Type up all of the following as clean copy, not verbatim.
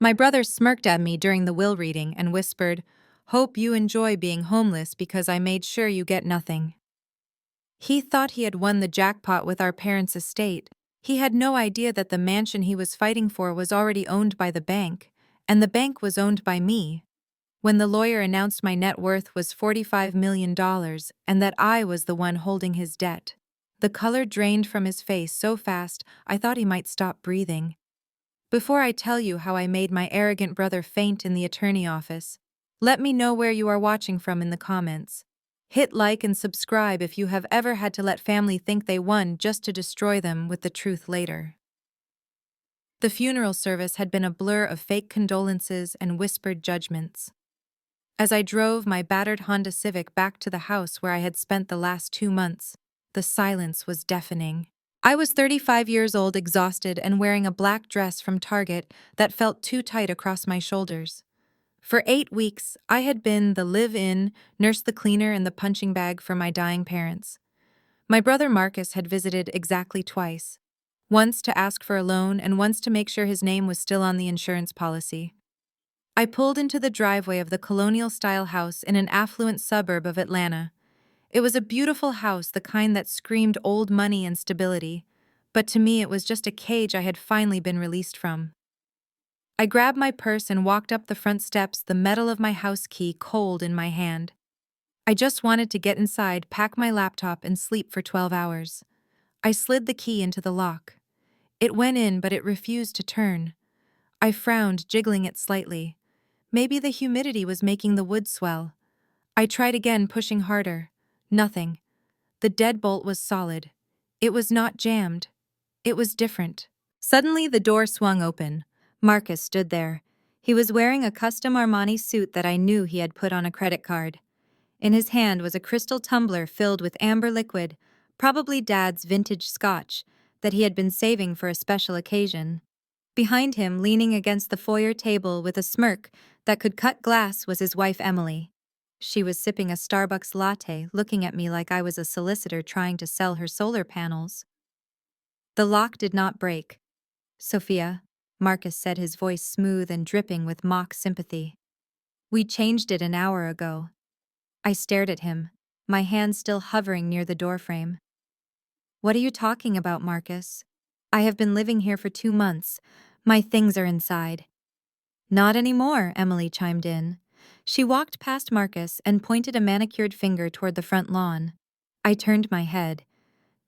My brother smirked at me during the will reading and whispered, "Hope you enjoy being homeless because I made sure you get nothing." He thought he had won the jackpot with our parents' estate. He had no idea that the mansion he was fighting for was already owned by the bank, and the bank was owned by me. When the lawyer announced my net worth was $45 million and that I was the one holding his debt, the color drained from his face so fast I thought he might stop breathing. Before I tell you how I made my arrogant brother faint in the attorney office, let me know where you are watching from in the comments. Hit like and subscribe if you have ever had to let family think they won just to destroy them with the truth later. The funeral service had been a blur of fake condolences and whispered judgments. As I drove my battered Honda Civic back to the house where I had spent the last 2 months, the silence was deafening. I was 35 years old, exhausted, and wearing a black dress from Target that felt too tight across my shoulders. For 8 weeks, I had been the live-in, nurse the cleaner, and the punching bag for my dying parents. My brother Marcus had visited exactly twice, once to ask for a loan and once to make sure his name was still on the insurance policy. I pulled into the driveway of the colonial-style house in an affluent suburb of Atlanta. It was a beautiful house, the kind that screamed old money and stability, but to me it was just a cage I had finally been released from. I grabbed my purse and walked up the front steps, the metal of my house key cold in my hand. I just wanted to get inside, pack my laptop, and sleep for 12 hours. I slid the key into the lock. It went in, but it refused to turn. I frowned, jiggling it slightly. Maybe the humidity was making the wood swell. I tried again, pushing harder. Nothing. The deadbolt was solid. It was not jammed. It was different. Suddenly, the door swung open. Marcus stood there. He was wearing a custom Armani suit that I knew he had put on a credit card. In his hand was a crystal tumbler filled with amber liquid, probably Dad's vintage scotch, that he had been saving for a special occasion. Behind him, leaning against the foyer table with a smirk that could cut glass, was his wife Emily. She was sipping a Starbucks latte, looking at me like I was a solicitor trying to sell her solar panels. The lock did not break. "Sophia," Marcus said, his voice smooth and dripping with mock sympathy. "We changed it an hour ago." I stared at him, my hand still hovering near the doorframe. "What are you talking about, Marcus? I have been living here for 2 months. My things are inside." "Not anymore," Emily chimed in. She walked past Marcus and pointed a manicured finger toward the front lawn. I turned my head.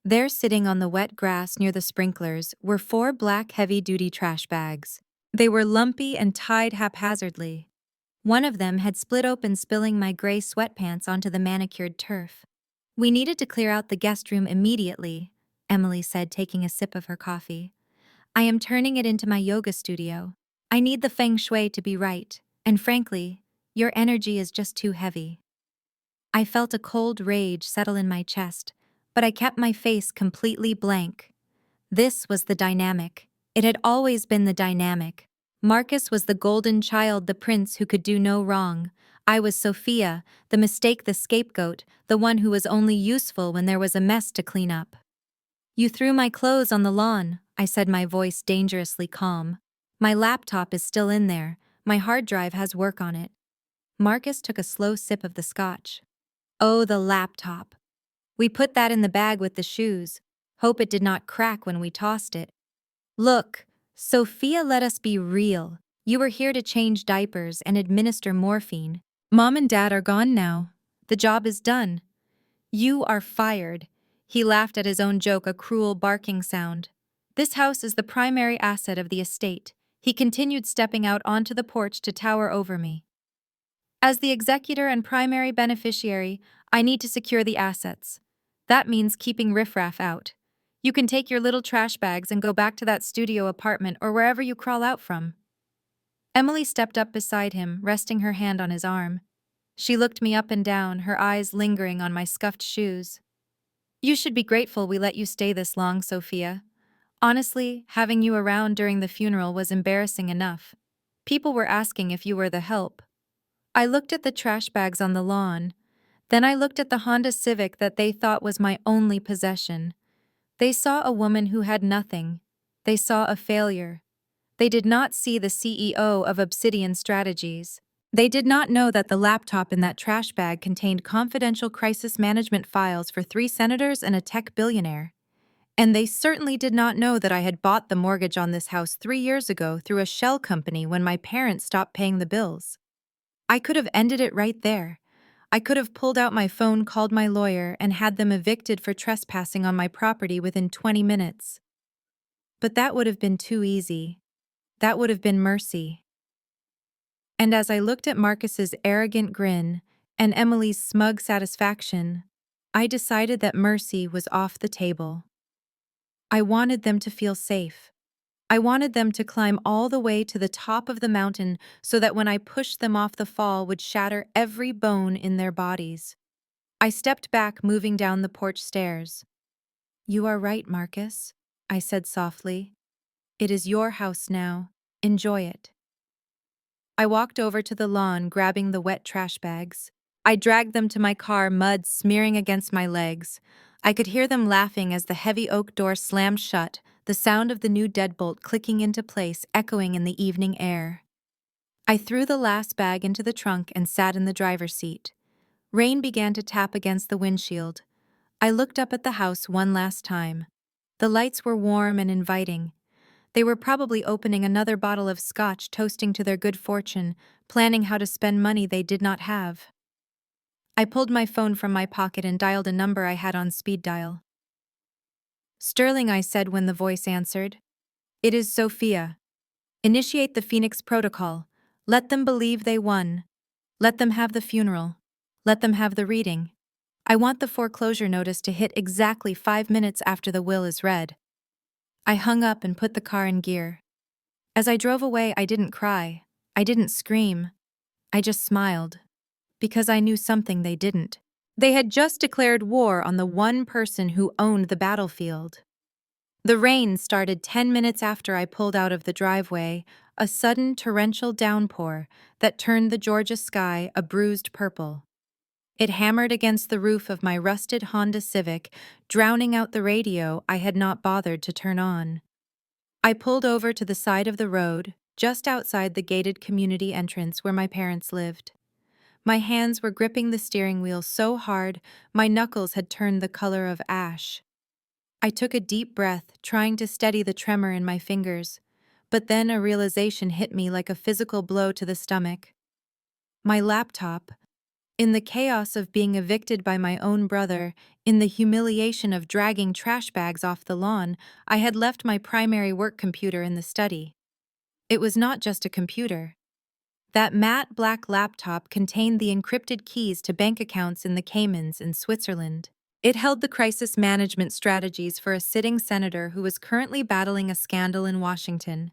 There, sitting on the wet grass near the sprinklers, were 4 black heavy-duty trash bags. They were lumpy and tied haphazardly. One of them had split open, spilling my gray sweatpants onto the manicured turf. "We needed to clear out the guest room immediately," Emily said, taking a sip of her coffee. "I am turning it into my yoga studio. I need the feng shui to be right, and frankly, your energy is just too heavy." I felt a cold rage settle in my chest, but I kept my face completely blank. This was the dynamic. It had always been the dynamic. Marcus was the golden child, the prince who could do no wrong. I was Sophia, the mistake, the scapegoat, the one who was only useful when there was a mess to clean up. "You threw my clothes on the lawn," I said, my voice dangerously calm. "My laptop is still in there. My hard drive has work on it." Marcus took a slow sip of the scotch. "Oh, the laptop. We put that in the bag with the shoes. Hope it did not crack when we tossed it." "Look, Sophia, let us be real. You were here to change diapers and administer morphine. Mom and Dad are gone now. The job is done. You are fired." He laughed at his own joke, a cruel barking sound. "This house is the primary asset of the estate." He continued, stepping out onto the porch to tower over me. "As the executor and primary beneficiary, I need to secure the assets. That means keeping riffraff out. You can take your little trash bags and go back to that studio apartment or wherever you crawl out from." Emily stepped up beside him, resting her hand on his arm. She looked me up and down, her eyes lingering on my scuffed shoes. "You should be grateful we let you stay this long, Sophia. Honestly, having you around during the funeral was embarrassing enough. People were asking if you were the help." I looked at the trash bags on the lawn. Then I looked at the Honda Civic that they thought was my only possession. They saw a woman who had nothing. They saw a failure. They did not see the CEO of Obsidian Strategies. They did not know that the laptop in that trash bag contained confidential crisis management files for 3 senators and a tech billionaire. And they certainly did not know that I had bought the mortgage on this house 3 years ago through a shell company when my parents stopped paying the bills. I could have ended it right there. I could have pulled out my phone, called my lawyer, and had them evicted for trespassing on my property within 20 minutes. But that would have been too easy. That would have been mercy. And as I looked at Marcus's arrogant grin and Emily's smug satisfaction, I decided that mercy was off the table. I wanted them to feel safe. I wanted them to climb all the way to the top of the mountain so that when I pushed them off, the fall would shatter every bone in their bodies. I stepped back, moving down the porch stairs. "You are right, Marcus," I said softly. "It is your house now. Enjoy it." I walked over to the lawn, grabbing the wet trash bags. I dragged them to my car, mud smearing against my legs. I could hear them laughing as the heavy oak door slammed shut, the sound of the new deadbolt clicking into place echoing in the evening air. I threw the last bag into the trunk and sat in the driver's seat. Rain began to tap against the windshield. I looked up at the house one last time. The lights were warm and inviting. They were probably opening another bottle of scotch, toasting to their good fortune, planning how to spend money they did not have. I pulled my phone from my pocket and dialed a number I had on speed dial. "Sterling," I said when the voice answered. "It is Sophia. Initiate the Phoenix Protocol. Let them believe they won. Let them have the funeral. Let them have the reading. I want the foreclosure notice to hit exactly 5 minutes after the will is read." I hung up and put the car in gear. As I drove away, I didn't cry. I didn't scream. I just smiled. Because I knew something they didn't. They had just declared war on the one person who owned the battlefield. The rain started 10 minutes after I pulled out of the driveway, a sudden torrential downpour that turned the Georgia sky a bruised purple. It hammered against the roof of my rusted Honda Civic, drowning out the radio I had not bothered to turn on. I pulled over to the side of the road, just outside the gated community entrance where my parents lived. My hands were gripping the steering wheel so hard, my knuckles had turned the color of ash. I took a deep breath, trying to steady the tremor in my fingers, but then a realization hit me like a physical blow to the stomach. My laptop. In the chaos of being evicted by my own brother, in the humiliation of dragging trash bags off the lawn, I had left my primary work computer in the study. It was not just a computer. That matte black laptop contained the encrypted keys to bank accounts in the Caymans and Switzerland. It held the crisis management strategies for a sitting senator who was currently battling a scandal in Washington.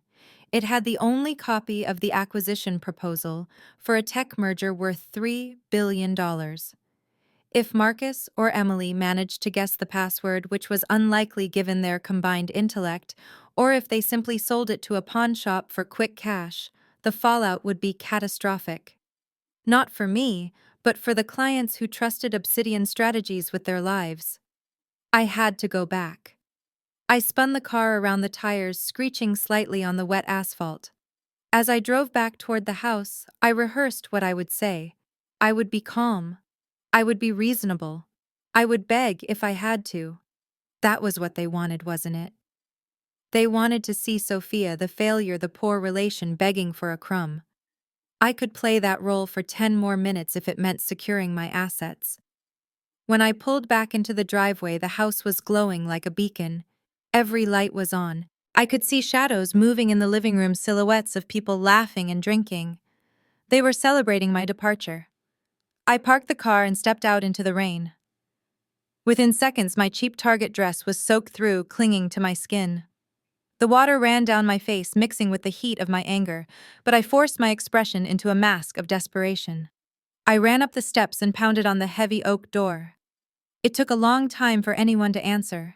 It had the only copy of the acquisition proposal for a tech merger worth $3 billion. If Marcus or Emily managed to guess the password, which was unlikely given their combined intellect, or if they simply sold it to a pawn shop for quick cash, the fallout would be catastrophic. Not for me, but for the clients who trusted Obsidian Strategies with their lives. I had to go back. I spun the car around the tires, screeching slightly on the wet asphalt. As I drove back toward the house, I rehearsed what I would say. I would be calm. I would be reasonable. I would beg if I had to. That was what they wanted, wasn't it? They wanted to see Sophia, the failure, the poor relation, begging for a crumb. I could play that role for 10 more minutes if it meant securing my assets. When I pulled back into the driveway, the house was glowing like a beacon. Every light was on. I could see shadows moving in the living room, silhouettes of people laughing and drinking. They were celebrating my departure. I parked the car and stepped out into the rain. Within seconds, my cheap Target dress was soaked through, clinging to my skin. The water ran down my face, mixing with the heat of my anger, but I forced my expression into a mask of desperation. I ran up the steps and pounded on the heavy oak door. It took a long time for anyone to answer.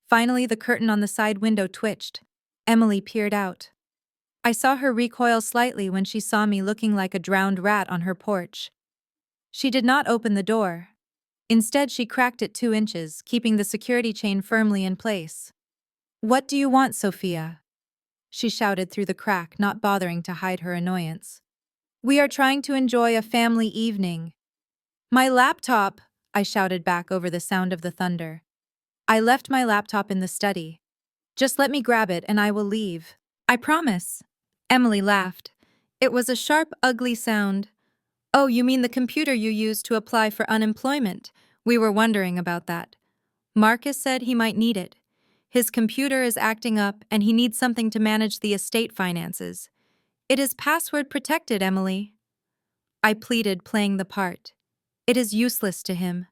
Finally, the curtain on the side window twitched. Emily peered out. I saw her recoil slightly when she saw me looking like a drowned rat on her porch. She did not open the door. Instead, she cracked it 2 inches, keeping the security chain firmly in place. "What do you want, Sophia?" she shouted through the crack, not bothering to hide her annoyance. "We are trying to enjoy a family evening." "My laptop!" I shouted back over the sound of the thunder. "I left my laptop in the study. Just let me grab it and I will leave. I promise." Emily laughed. It was a sharp, ugly sound. "Oh, you mean the computer you used to apply for unemployment? We were wondering about that. Marcus said he might need it. His computer is acting up and he needs something to manage the estate finances. It is password protected, Emily." I pleaded, playing the part. "It is useless to him.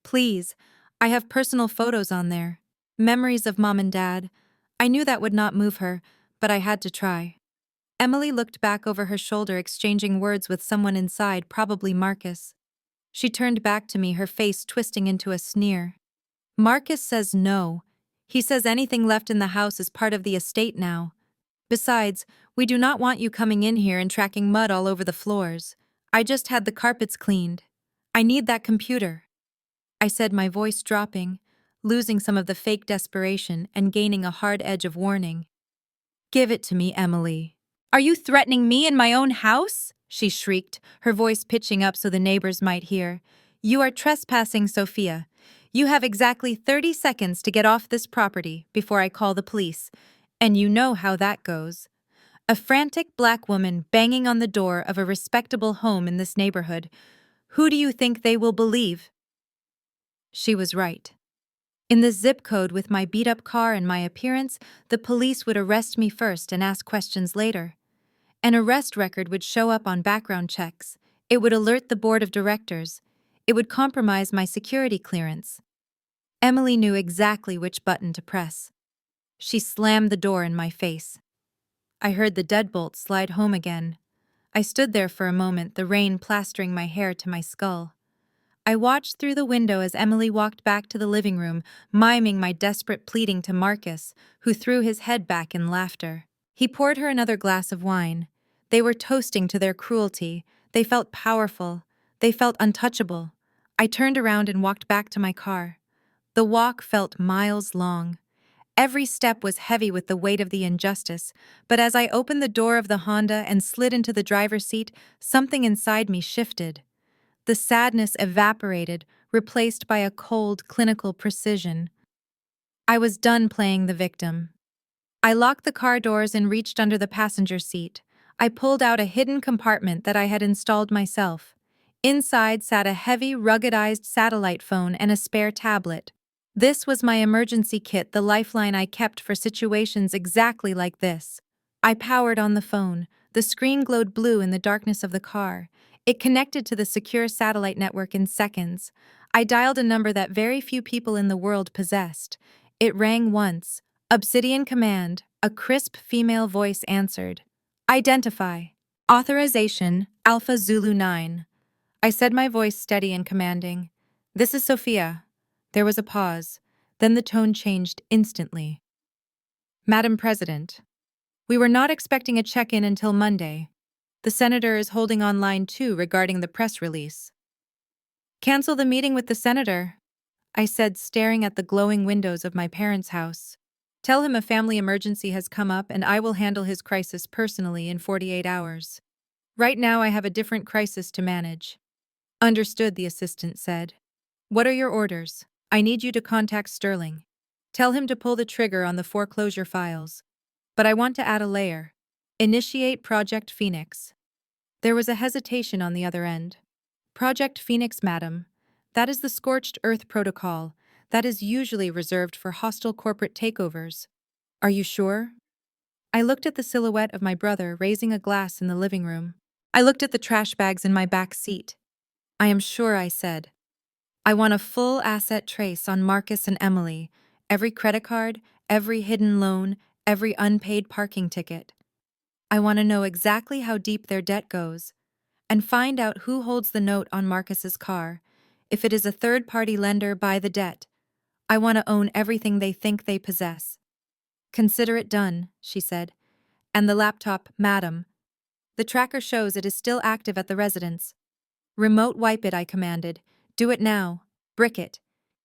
Please, I have personal photos on there. Memories of Mom and Dad." I knew that would not move her, but I had to try. Emily looked back over her shoulder, exchanging words with someone inside, probably Marcus. She turned back to me, her face twisting into a sneer. "Marcus says no. He says anything left in the house is part of the estate now. Besides, we do not want you coming in here and tracking mud all over the floors. I just had the carpets cleaned. I need that computer," I said, my voice dropping, losing some of the fake desperation and gaining a hard edge of warning. "Give it to me, Emily." "Are you threatening me in my own house?" she shrieked, her voice pitching up so the neighbors might hear. "You are trespassing, Sophia. You have exactly 30 seconds to get off this property before I call the police, and you know how that goes." A frantic black woman banging on the door of a respectable home in this neighborhood. Who do you think they will believe? She was right. In this zip code, with my beat-up car and my appearance, the police would arrest me first and ask questions later. An arrest record would show up on background checks. It would alert the board of directors. It would compromise my security clearance. Emily knew exactly which button to press. She slammed the door in my face. I heard the deadbolt slide home again. I stood there for a moment, the rain plastering my hair to my skull. I watched through the window as Emily walked back to the living room, miming my desperate pleading to Marcus, who threw his head back in laughter. He poured her another glass of wine. They were toasting to their cruelty. They felt powerful. They felt untouchable. I turned around and walked back to my car. The walk felt miles long. Every step was heavy with the weight of the injustice, but as I opened the door of the Honda and slid into the driver's seat, something inside me shifted. The sadness evaporated, replaced by a cold, clinical precision. I was done playing the victim. I locked the car doors and reached under the passenger seat. I pulled out a hidden compartment that I had installed myself. Inside sat a heavy, ruggedized satellite phone and a spare tablet. This was my emergency kit, the lifeline I kept for situations exactly like this. I powered on the phone. The screen glowed blue in the darkness of the car. It connected to the secure satellite network in seconds. I dialed a number that very few people in the world possessed. It rang once. Obsidian Command. A crisp female voice answered. "Identify." "Authorization, Alpha Zulu 9. I said, my voice steady and commanding. "This is Sophia." There was a pause. Then the tone changed instantly. "Madam President, we were not expecting a check-in until Monday. The senator is holding on line 2 regarding the press release." "Cancel the meeting with the senator," I said, staring at the glowing windows of my parents' house. "Tell him a family emergency has come up and I will handle his crisis personally in 48 hours. Right now I have a different crisis to manage." "Understood," the assistant said. "What are your orders?" "I need you to contact Sterling. Tell him to pull the trigger on the foreclosure files. But I want to add a layer. Initiate Project Phoenix." There was a hesitation on the other end. "Project Phoenix, madam. That is the Scorched Earth Protocol. That is usually reserved for hostile corporate takeovers." "Are you sure?" I looked at the silhouette of my brother raising a glass in the living room. I looked at the trash bags in my back seat. "I am sure," I said. "I want a full asset trace on Marcus and Emily, every credit card, every hidden loan, every unpaid parking ticket. I want to know exactly how deep their debt goes, and find out who holds the note on Marcus's car. If it is a third-party lender, buy the debt. I want to own everything they think they possess." "Consider it done," she said. "And the laptop, madam. The tracker shows it is still active at the residence." "Remote wipe it," I commanded. "Do it now. Brick it.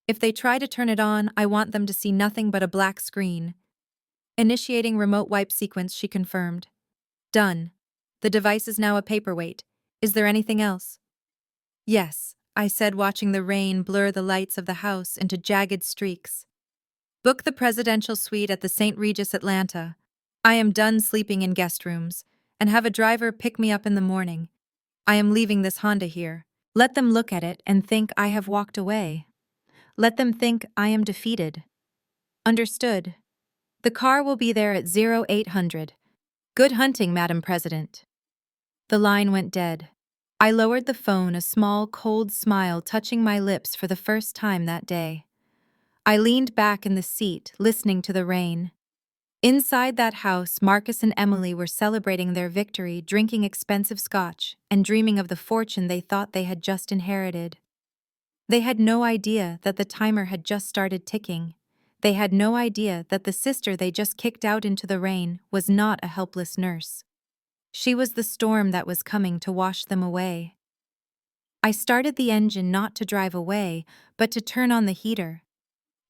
If they try to turn it on, I want them to see nothing but a black screen." Initiating remote wipe sequence, she confirmed. Done. The device is now a paperweight. Is there anything else? Yes, I said, watching the rain blur the lights of the house into jagged streaks. Book the presidential suite at the St. Regis Atlanta. I am done sleeping in guest rooms, and have a driver pick me up in the morning. I am leaving this Honda here. Let them look at it and think I have walked away. Let them think I am defeated. Understood. The car will be there at 0800. Good hunting, Madam President. The line went dead. I lowered the phone, a small, cold smile touching my lips for the first time that day. I leaned back in the seat, listening to the rain. Inside that house, Marcus and Emily were celebrating their victory, drinking expensive scotch, and dreaming of the fortune they thought they had just inherited. They had no idea that the timer had just started ticking. They had no idea that the sister they just kicked out into the rain was not a helpless nurse. She was the storm that was coming to wash them away. I started the engine not to drive away, but to turn on the heater.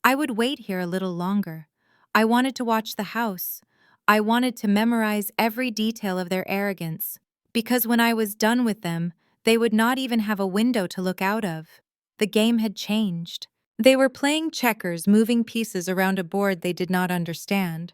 I would wait here a little longer. I wanted to watch the house. I wanted to memorize every detail of their arrogance, because when I was done with them, they would not even have a window to look out of. The game had changed. They were playing checkers, moving pieces around a board they did not understand.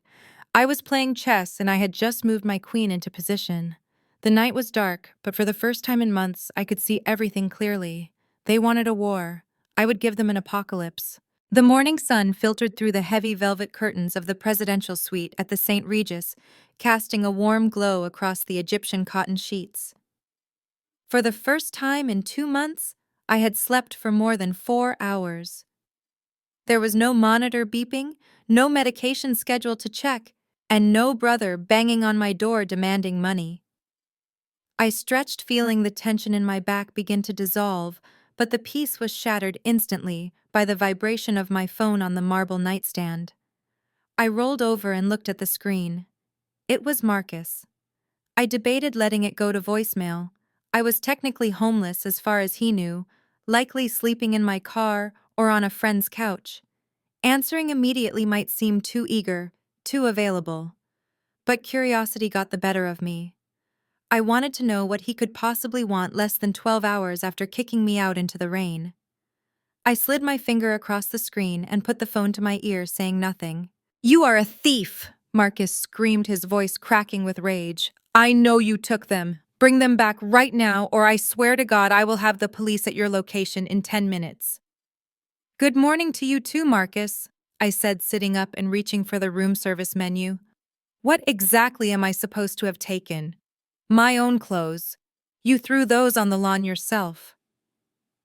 I was playing chess, and I had just moved my queen into position. The night was dark, but for the first time in months, I could see everything clearly. They wanted a war. I would give them an apocalypse. The morning sun filtered through the heavy velvet curtains of the presidential suite at the St. Regis, casting a warm glow across the Egyptian cotton sheets. For the first time in 2 months, I had slept for more than 4 hours. There was no monitor beeping, no medication schedule to check, and no brother banging on my door demanding money. I stretched, feeling the tension in my back begin to dissolve, but the peace was shattered instantly by the vibration of my phone on the marble nightstand. I rolled over and looked at the screen. It was Marcus. I debated letting it go to voicemail. I was technically homeless as far as he knew, likely sleeping in my car or on a friend's couch. Answering immediately might seem too eager, too available. But curiosity got the better of me. I wanted to know what he could possibly want less than 12 hours after kicking me out into the rain. I slid my finger across the screen and put the phone to my ear, saying nothing. "You are a thief!" Marcus screamed, his voice cracking with rage. "I know you took them. Bring them back right now, or I swear to God I will have the police at your location in 10 minutes. Good morning to you too, Marcus, I said, sitting up and reaching for the room service menu. What exactly am I supposed to have taken? My own clothes. You threw those on the lawn yourself.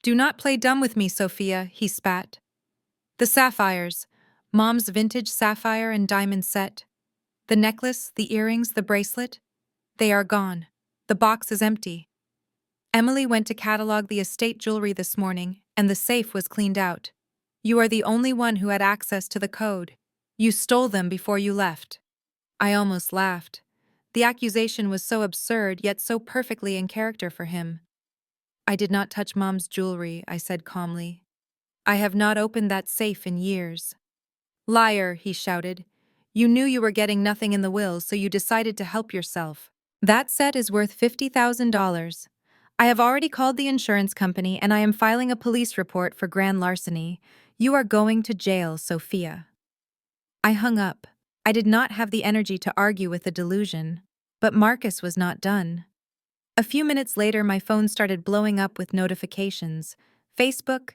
Do not play dumb with me, Sophia, he spat. The sapphires, Mom's vintage sapphire and diamond set. The necklace, the earrings, the bracelet. They are gone. The box is empty. Emily went to catalog the estate jewelry this morning, and the safe was cleaned out. You are the only one who had access to the code. You stole them before you left. I almost laughed. The accusation was so absurd, yet so perfectly in character for him. I did not touch Mom's jewelry, I said calmly. I have not opened that safe in years. Liar, he shouted. You knew you were getting nothing in the will, so you decided to help yourself. That set is worth $50,000. I have already called the insurance company and I am filing a police report for grand larceny. You are going to jail, Sophia. I hung up. I did not have the energy to argue with the delusion. But Marcus was not done. A few minutes later, my phone started blowing up with notifications. Facebook,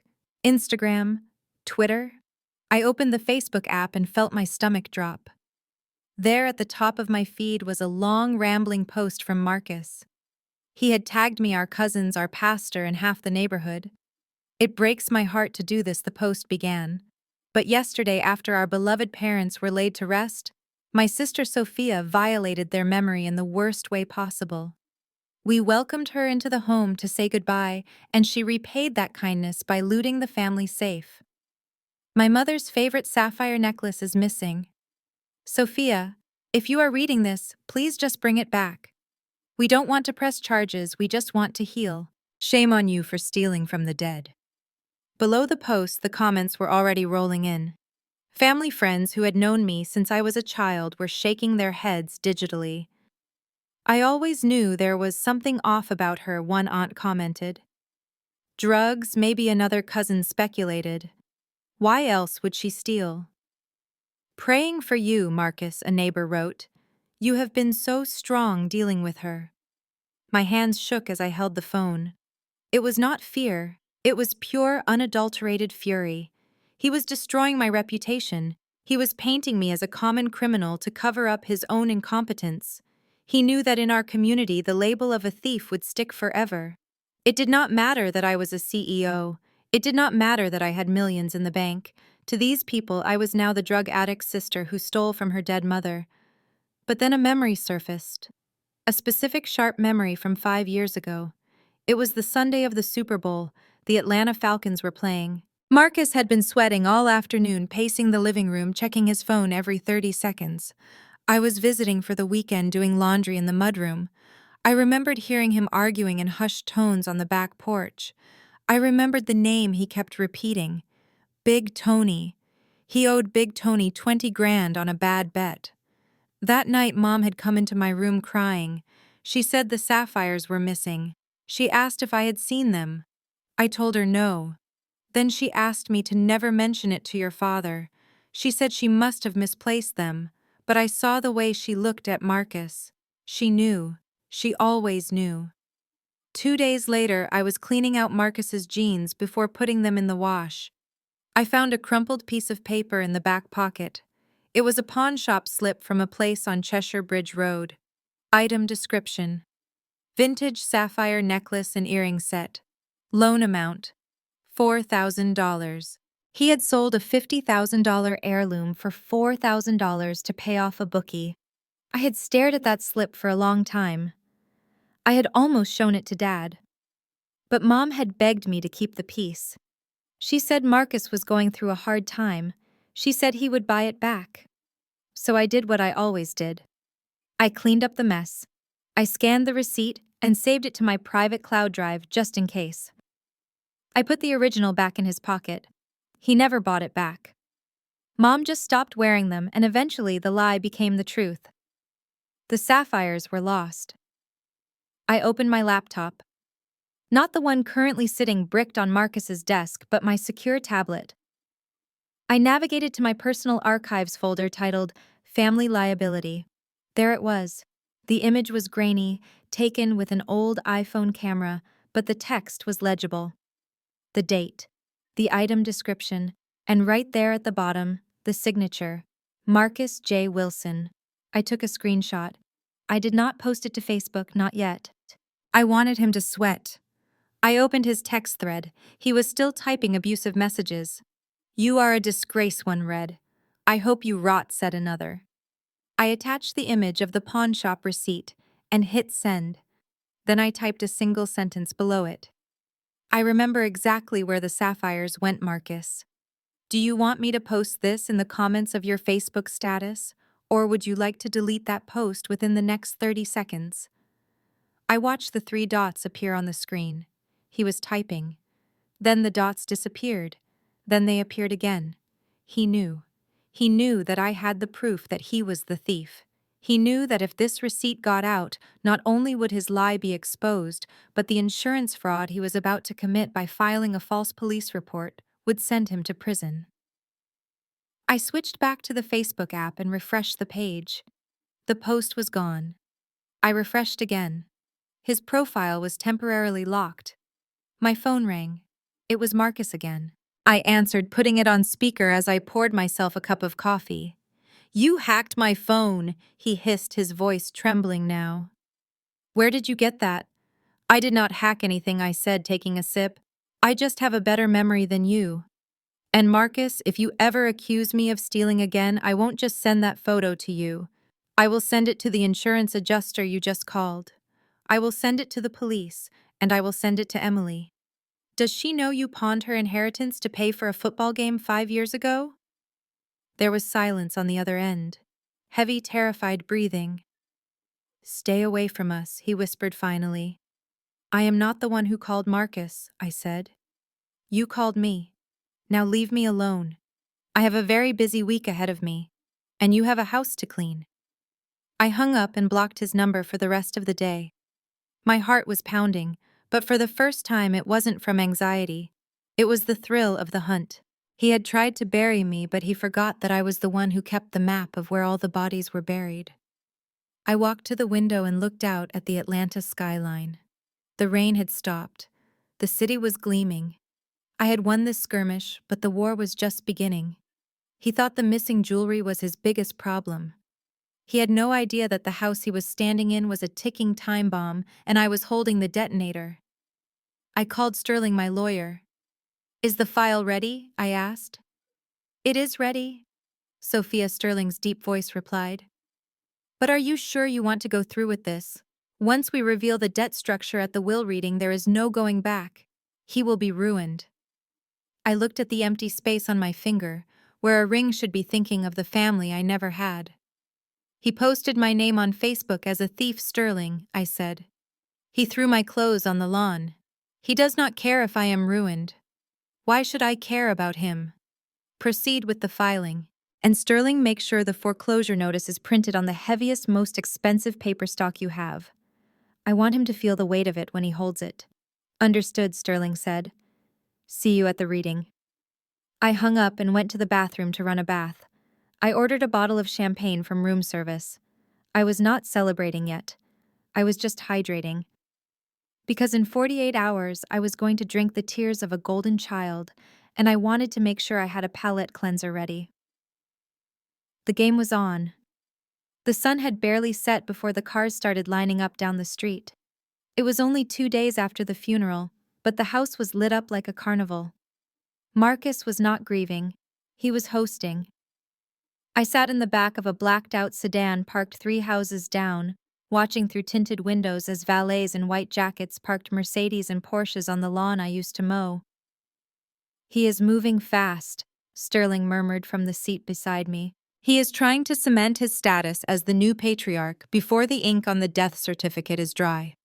Instagram, Twitter. I opened the Facebook app and felt my stomach drop. There at the top of my feed was a long, rambling post from Marcus. He had tagged me, our cousins, our pastor, and half the neighborhood. It breaks my heart to do this, the post began. But yesterday, after our beloved parents were laid to rest, my sister Sophia violated their memory in the worst way possible. We welcomed her into the home to say goodbye, and she repaid that kindness by looting the family safe. My mother's favorite sapphire necklace is missing. Sophia, if you are reading this, please just bring it back. We don't want to press charges, we just want to heal. Shame on you for stealing from the dead. Below the post, the comments were already rolling in. Family friends who had known me since I was a child were shaking their heads digitally. I always knew there was something off about her, one aunt commented. Drugs, maybe, another cousin speculated. Why else would she steal? Praying for you, Marcus, a neighbor wrote. You have been so strong dealing with her. My hands shook as I held the phone. It was not fear, it was pure, unadulterated fury. He was destroying my reputation. He was painting me as a common criminal to cover up his own incompetence. He knew that in our community the label of a thief would stick forever. It did not matter that I was a CEO. It did not matter that I had millions in the bank. To these people, I was now the drug addict's sister who stole from her dead mother. But then a memory surfaced. A specific sharp memory from 5 years ago. It was the Sunday of the Super Bowl. The Atlanta Falcons were playing. Marcus had been sweating all afternoon, pacing the living room, checking his phone every 30 seconds. I was visiting for the weekend, doing laundry in the mudroom. I remembered hearing him arguing in hushed tones on the back porch. I remembered the name he kept repeating. Big Tony. He owed Big Tony 20 grand on a bad bet. That night, Mom had come into my room crying. She said the sapphires were missing. She asked if I had seen them. I told her no. Then she asked me to never mention it to your father. She said she must have misplaced them, but I saw the way she looked at Marcus. She knew. She always knew. 2 days later, I was cleaning out Marcus's jeans before putting them in the wash. I found a crumpled piece of paper in the back pocket. It was a pawn shop slip from a place on Cheshire Bridge Road. Item description: vintage sapphire necklace and earring set. Loan amount: $4,000. He had sold a $50,000 heirloom for $4,000 to pay off a bookie. I had stared at that slip for a long time. I had almost shown it to Dad. But Mom had begged me to keep the piece. She said Marcus was going through a hard time. She said he would buy it back. So I did what I always did. I cleaned up the mess. I scanned the receipt and saved it to my private cloud drive just in case. I put the original back in his pocket. He never bought it back. Mom just stopped wearing them, and eventually the lie became the truth. The sapphires were lost. I opened my laptop. Not the one currently sitting bricked on Marcus's desk, but my secure tablet. I navigated to my personal archives folder titled Family Liability. There it was. The image was grainy, taken with an old iPhone camera, but the text was legible. The date, the item description, and right there at the bottom, the signature, Marcus J. Wilson. I took a screenshot. I did not post it to Facebook, not yet. I wanted him to sweat. I opened his text thread. He was still typing abusive messages. You are a disgrace, one read. I hope you rot, said another. I attached the image of the pawn shop receipt and hit send. Then I typed a single sentence below it. I remember exactly where the sapphires went, Marcus. Do you want me to post this in the comments of your Facebook status, or would you like to delete that post within the next 30 seconds? I watched the 3 dots appear on the screen. He was typing. Then the dots disappeared. Then they appeared again. He knew. He knew that I had the proof that he was the thief. He knew that if this receipt got out, not only would his lie be exposed, but the insurance fraud he was about to commit by filing a false police report would send him to prison. I switched back to the Facebook app and refreshed the page. The post was gone. I refreshed again. His profile was temporarily locked. My phone rang. It was Marcus again. I answered, putting it on speaker as I poured myself a cup of coffee. You hacked my phone, he hissed, his voice trembling now. Where did you get that? I did not hack anything, I said, taking a sip. I just have a better memory than you. And Marcus, if you ever accuse me of stealing again, I won't just send that photo to you. I will send it to the insurance adjuster you just called. I will send it to the police, and I will send it to Emily. Does she know you pawned her inheritance to pay for a football game 5 years ago? There was silence on the other end. Heavy, terrified breathing. Stay away from us, he whispered finally. I am not the one who called Marcus, I said. You called me. Now leave me alone. I have a very busy week ahead of me, and you have a house to clean. I hung up and blocked his number for the rest of the day. My heart was pounding, but for the first time it wasn't from anxiety. It was the thrill of the hunt. He had tried to bury me, but he forgot that I was the one who kept the map of where all the bodies were buried. I walked to the window and looked out at the Atlanta skyline. The rain had stopped. The city was gleaming. I had won this skirmish, but the war was just beginning. He thought the missing jewelry was his biggest problem. He had no idea that the house he was standing in was a ticking time bomb, and I was holding the detonator. I called Sterling, my lawyer. "Is the file ready?" I asked. "It is ready," Sophia Sterling's deep voice replied. "But are you sure you want to go through with this? Once we reveal the debt structure at the will reading, there is no going back. He will be ruined." I looked at the empty space on my finger, where a ring should be thinking of the family I never had. "He posted my name on Facebook as a thief, Sterling," I said. "He threw my clothes on the lawn. He does not care if I am ruined. Why should I care about him? Proceed with the filing. And Sterling, make sure the foreclosure notice is printed on the heaviest, most expensive paper stock you have. I want him to feel the weight of it when he holds it." "Understood," Sterling said. "See you at the reading." I hung up and went to the bathroom to run a bath. I ordered a bottle of champagne from room service. I was not celebrating yet. I was just hydrating. Because in 48 hours, I was going to drink the tears of a golden child, and I wanted to make sure I had a palate cleanser ready. The game was on. The sun had barely set before the cars started lining up down the street. It was only 2 days after the funeral, but the house was lit up like a carnival. Marcus was not grieving. He was hosting. I sat in the back of a blacked-out sedan parked 3 houses down, watching through tinted windows as valets in white jackets parked Mercedes and Porsches on the lawn I used to mow. "He is moving fast," Sterling murmured from the seat beside me. "He is trying to cement his status as the new patriarch before the ink on the death certificate is dry."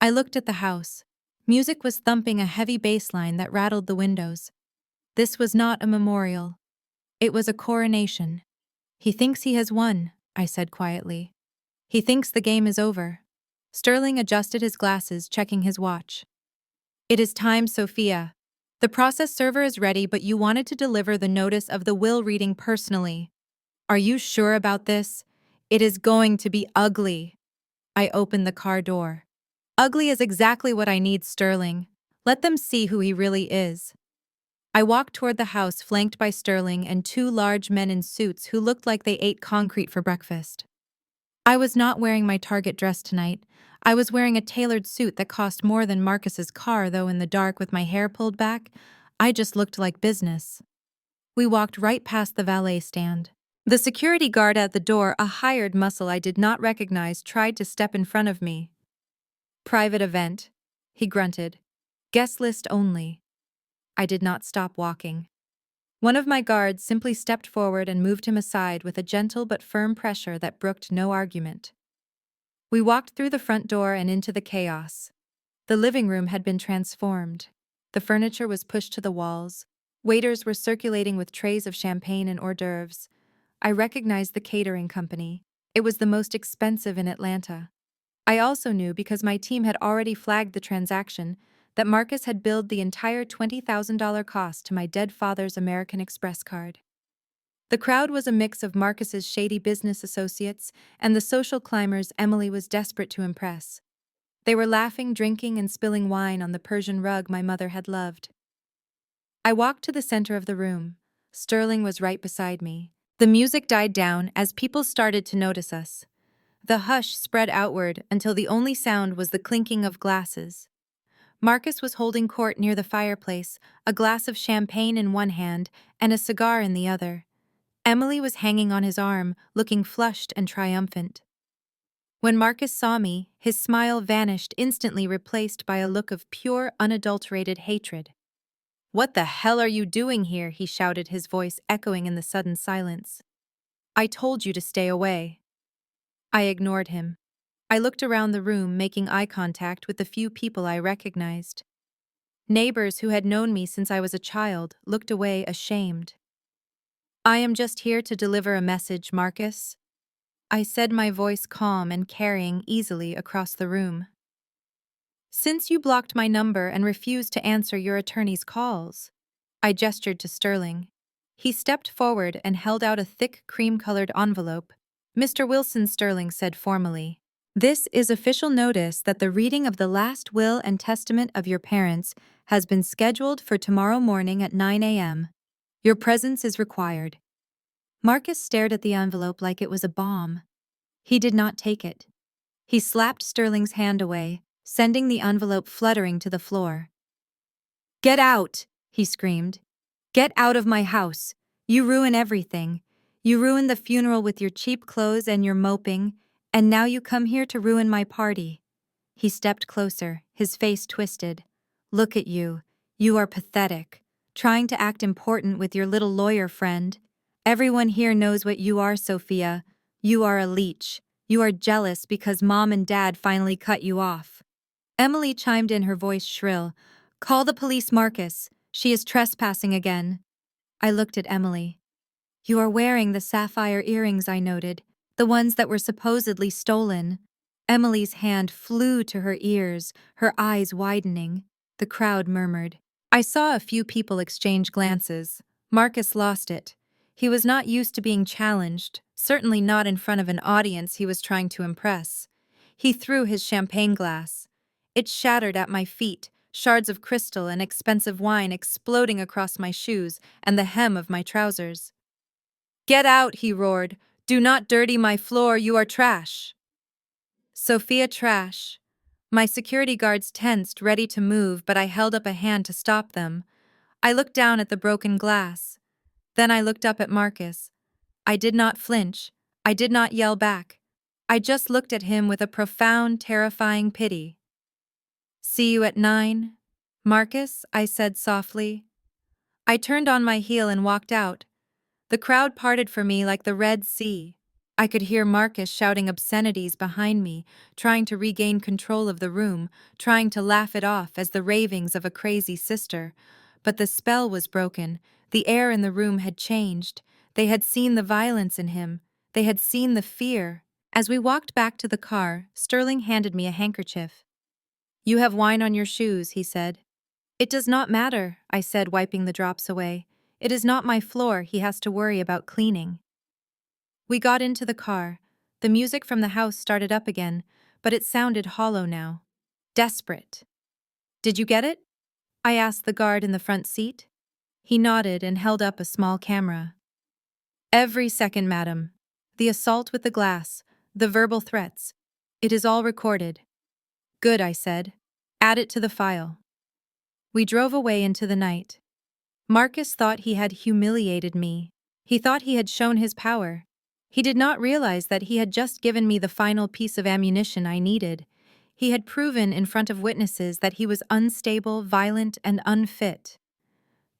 I looked at the house. Music was thumping a heavy bass line that rattled the windows. This was not a memorial. It was a coronation. "He thinks he has won," I said quietly. "He thinks the game is over." Sterling adjusted his glasses, checking his watch. "It is time, Sophia. The process server is ready, but you wanted to deliver the notice of the will reading personally. Are you sure about this? It is going to be ugly." I opened the car door. "Ugly is exactly what I need, Sterling. Let them see who he really is." I walked toward the house flanked by Sterling and 2 large men in suits who looked like they ate concrete for breakfast. I was not wearing my Target dress tonight. I was wearing a tailored suit that cost more than Marcus's car, though in the dark with my hair pulled back, I just looked like business. We walked right past the valet stand. The security guard at the door, a hired muscle I did not recognize, tried to step in front of me. "Private event," he grunted. "Guest list only." I did not stop walking. One of my guards simply stepped forward and moved him aside with a gentle but firm pressure that brooked no argument. We walked through the front door and into the chaos. The living room had been transformed. The furniture was pushed to the walls. Waiters were circulating with trays of champagne and hors d'oeuvres. I recognized the catering company. It was the most expensive in Atlanta. I also knew, because my team had already flagged the transaction, that Marcus had billed the entire $20,000 cost to my dead father's American Express card. The crowd was a mix of Marcus's shady business associates and the social climbers Emily was desperate to impress. They were laughing, drinking, and spilling wine on the Persian rug my mother had loved. I walked to the center of the room. Sterling was right beside me. The music died down as people started to notice us. The hush spread outward until the only sound was the clinking of glasses. Marcus was holding court near the fireplace, a glass of champagne in one hand and a cigar in the other. Emily was hanging on his arm, looking flushed and triumphant. When Marcus saw me, his smile vanished, instantly replaced by a look of pure, unadulterated hatred. "What the hell are you doing here?" he shouted, his voice echoing in the sudden silence. "I told you to stay away." I ignored him. I looked around the room, making eye contact with the few people I recognized. Neighbors who had known me since I was a child looked away, ashamed. I am just here to deliver a message, Marcus. I said, my voice calm and carrying easily across the room. Since you blocked my number and refused to answer your attorney's calls. I gestured to Sterling. He stepped forward and held out a thick cream-colored envelope. Mr. Wilson, Sterling said formally. This is official notice that the reading of the last will and testament of your parents has been scheduled for tomorrow morning at 9 a.m. Your presence is required. Marcus stared at the envelope like it was a bomb. He did not take it. He slapped Sterling's hand away, sending the envelope fluttering to the floor. Get out, he screamed. Get out of my house. You ruin everything. You ruined the funeral with your cheap clothes and your moping, and now you come here to ruin my party. He stepped closer, his face twisted. Look at you. You are pathetic. Trying to act important with your little lawyer friend. Everyone here knows what you are, Sophia. You are a leech. You are jealous because Mom and Dad finally cut you off. Emily chimed in, her voice shrill. Call the police, Marcus. She is trespassing again. I looked at Emily. You are wearing the sapphire earrings, I noted, the ones that were supposedly stolen. Emily's hand flew to her ears, her eyes widening. The crowd murmured. I saw a few people exchange glances. Marcus lost it. He was not used to being challenged, certainly not in front of an audience he was trying to impress. He threw his champagne glass. It shattered at my feet, shards of crystal and expensive wine exploding across my shoes and the hem of my trousers. Get out, he roared. Do not dirty my floor, you are trash. Sophia, trash. My security guards tensed, ready to move, but I held up a hand to stop them. I looked down at the broken glass. Then I looked up at Marcus. I did not flinch. I did not yell back. I just looked at him with a profound, terrifying pity. See you at 9? Marcus, I said softly. I turned on my heel and walked out. The crowd parted for me like the Red Sea. I could hear Marcus shouting obscenities behind me, trying to regain control of the room, trying to laugh it off as the ravings of a crazy sister. But the spell was broken. The air in the room had changed. They had seen the violence in him. They had seen the fear. As we walked back to the car, Sterling handed me a handkerchief. You have wine on your shoes, he said. It does not matter, I said, wiping the drops away. It is not my floor he has to worry about cleaning. We got into the car. The music from the house started up again, but it sounded hollow now. Desperate. Did you get it? I asked the guard in the front seat. He nodded and held up a small camera. Every second, madam. The assault with the glass, the verbal threats. It is all recorded. Good, I said. Add it to the file. We drove away into the night. Marcus thought he had humiliated me. He thought he had shown his power. He did not realize that he had just given me the final piece of ammunition I needed. He had proven in front of witnesses that he was unstable, violent, and unfit.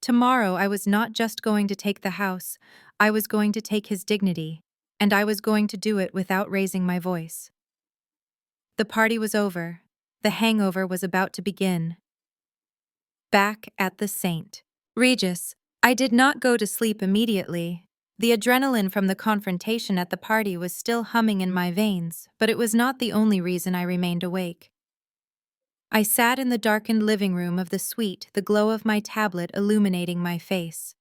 Tomorrow I was not just going to take the house, I was going to take his dignity, and I was going to do it without raising my voice. The party was over. The hangover was about to begin. Back at the St. Regis, I did not go to sleep immediately. The adrenaline from the confrontation at the party was still humming in my veins, but it was not the only reason I remained awake. I sat in the darkened living room of the suite, the glow of my tablet illuminating my face.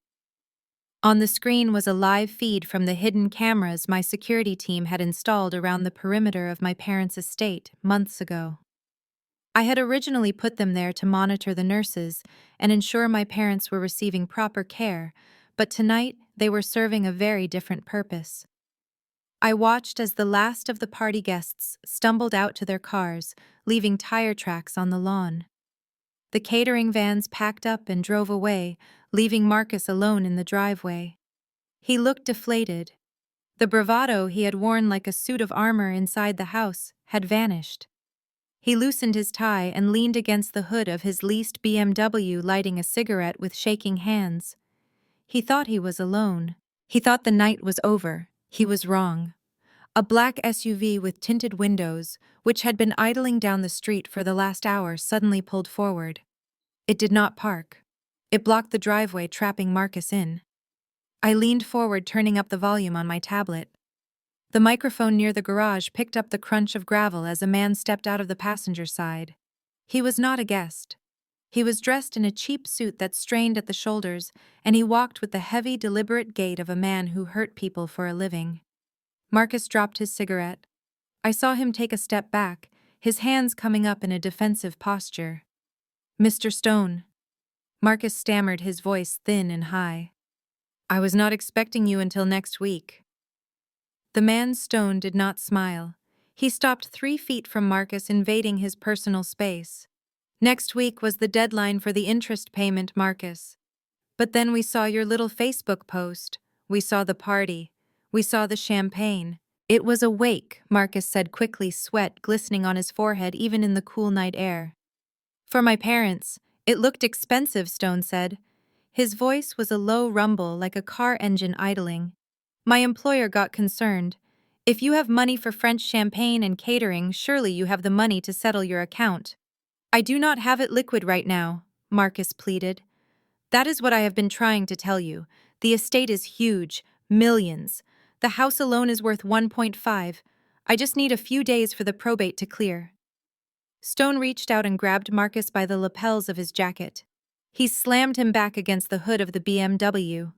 On the screen was a live feed from the hidden cameras my security team had installed around the perimeter of my parents' estate months ago. I had originally put them there to monitor the nurses and ensure my parents were receiving proper care, but tonight they were serving a very different purpose. I watched as the last of the party guests stumbled out to their cars, leaving tire tracks on the lawn. The catering vans packed up and drove away, leaving Marcus alone in the driveway. He looked deflated. The bravado he had worn like a suit of armor inside the house had vanished. He loosened his tie and leaned against the hood of his leased BMW, lighting a cigarette with shaking hands. He thought he was alone. He thought the night was over. He was wrong. A black SUV with tinted windows, which had been idling down the street for the last hour, suddenly pulled forward. It did not park. It blocked the driveway, trapping Marcus in. I leaned forward, turning up the volume on my tablet. The microphone near the garage picked up the crunch of gravel as a man stepped out of the passenger side. He was not a guest. He was dressed in a cheap suit that strained at the shoulders, and he walked with the heavy, deliberate gait of a man who hurt people for a living. Marcus dropped his cigarette. I saw him take a step back, his hands coming up in a defensive posture. "Mr. Stone." Marcus stammered, his voice thin and high. "I was not expecting you until next week." The man Stone did not smile. He stopped 3 feet from Marcus, invading his personal space. "Next week was the deadline for the interest payment, Marcus. But then we saw your little Facebook post. We saw the party. We saw the champagne. It was a wake," Marcus said quickly, sweat glistening on his forehead even in the cool night air. "For my parents. It looked expensive," Stone said. His voice was a low rumble like a car engine idling. "My employer got concerned. If you have money for French champagne and catering, surely you have the money to settle your account." "I do not have it liquid right now," Marcus pleaded. "That is what I have been trying to tell you. The estate is huge, millions. The house alone is worth 1.5. I just need a few days for the probate to clear." Stone reached out and grabbed Marcus by the lapels of his jacket. He slammed him back against the hood of the BMW.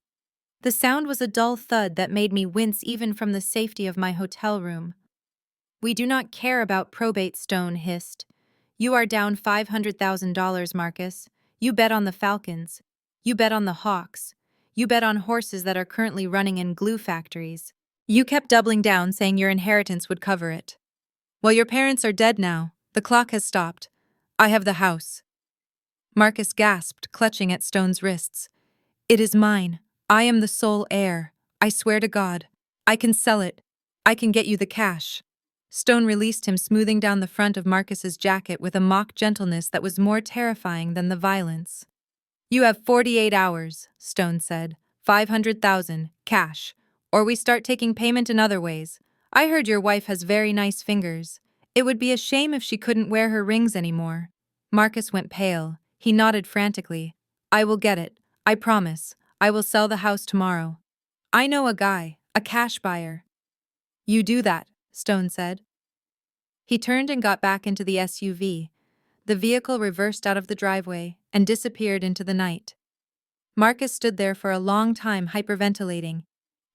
The sound was a dull thud that made me wince even from the safety of my hotel room. "We do not care about probate," Stone hissed. "You are down $500,000, Marcus. You bet on the Falcons. You bet on the Hawks. You bet on horses that are currently running in glue factories. You kept doubling down, saying your inheritance would cover it. Well, your parents are dead now. The clock has stopped. I have the house." Marcus gasped, clutching at Stone's wrists. "It is mine. I am the sole heir. I swear to God. I can sell it. I can get you the cash." Stone released him, smoothing down the front of Marcus's jacket with a mock gentleness that was more terrifying than the violence. "You have 48 hours, Stone said. 500,000, cash. Or we start taking payment in other ways. I heard your wife has very nice fingers. It would be a shame if she couldn't wear her rings anymore." Marcus went pale. He nodded frantically. "I will get it. I promise. I will sell the house tomorrow. I know a guy, a cash buyer." "You do that," Stone said. He turned and got back into the SUV. The vehicle reversed out of the driveway and disappeared into the night. Marcus stood there for a long time, hyperventilating.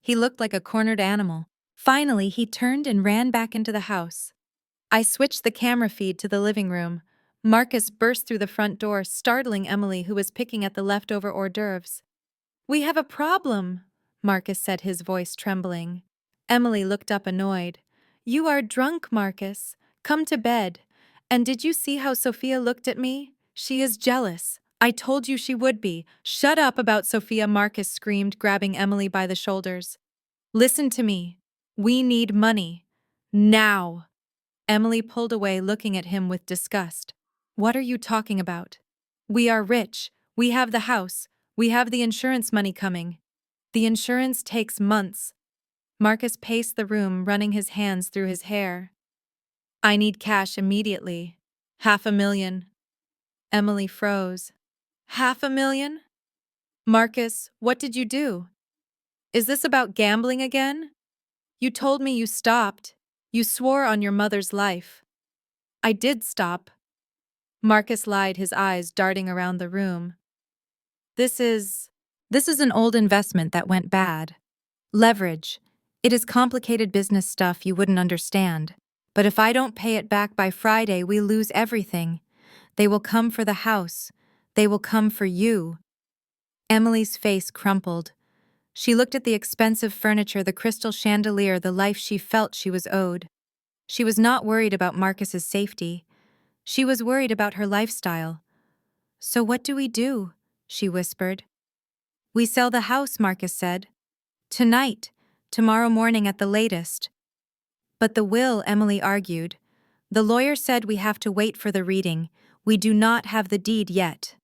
He looked like a cornered animal. Finally, he turned and ran back into the house. I switched the camera feed to the living room. Marcus burst through the front door, startling Emily, who was picking at the leftover hors d'oeuvres. "We have a problem," Marcus said, his voice trembling. Emily looked up, annoyed. "You are drunk, Marcus. Come to bed. And did you see how Sophia looked at me? She is jealous. I told you she would be. Shut up about Sophia," Marcus screamed, grabbing Emily by the shoulders. "Listen to me. We need money. Now." Emily pulled away, looking at him with disgust. "What are you talking about? We are rich. We have the house. We have the insurance money coming." "The insurance takes months." Marcus paced the room, running his hands through his hair. "I need cash immediately. 500,000. Emily froze. 500,000? "Marcus, what did you do? Is this about gambling again? You told me you stopped. You swore on your mother's life." "I did stop." Marcus lied, his eyes darting around the room. This is an old investment that went bad. Leverage. It is complicated business stuff you wouldn't understand. But if I don't pay it back by Friday, we lose everything. They will come for the house. They will come for you." Emily's face crumpled. She looked at the expensive furniture, the crystal chandelier, the life she felt she was owed. She was not worried about Marcus's safety. She was worried about her lifestyle. "So what do we do?" she whispered. "We sell the house," Marcus said. "Tonight, tomorrow morning at the latest." "But the will," Emily argued. "The lawyer said we have to wait for the reading. We do not have the deed yet."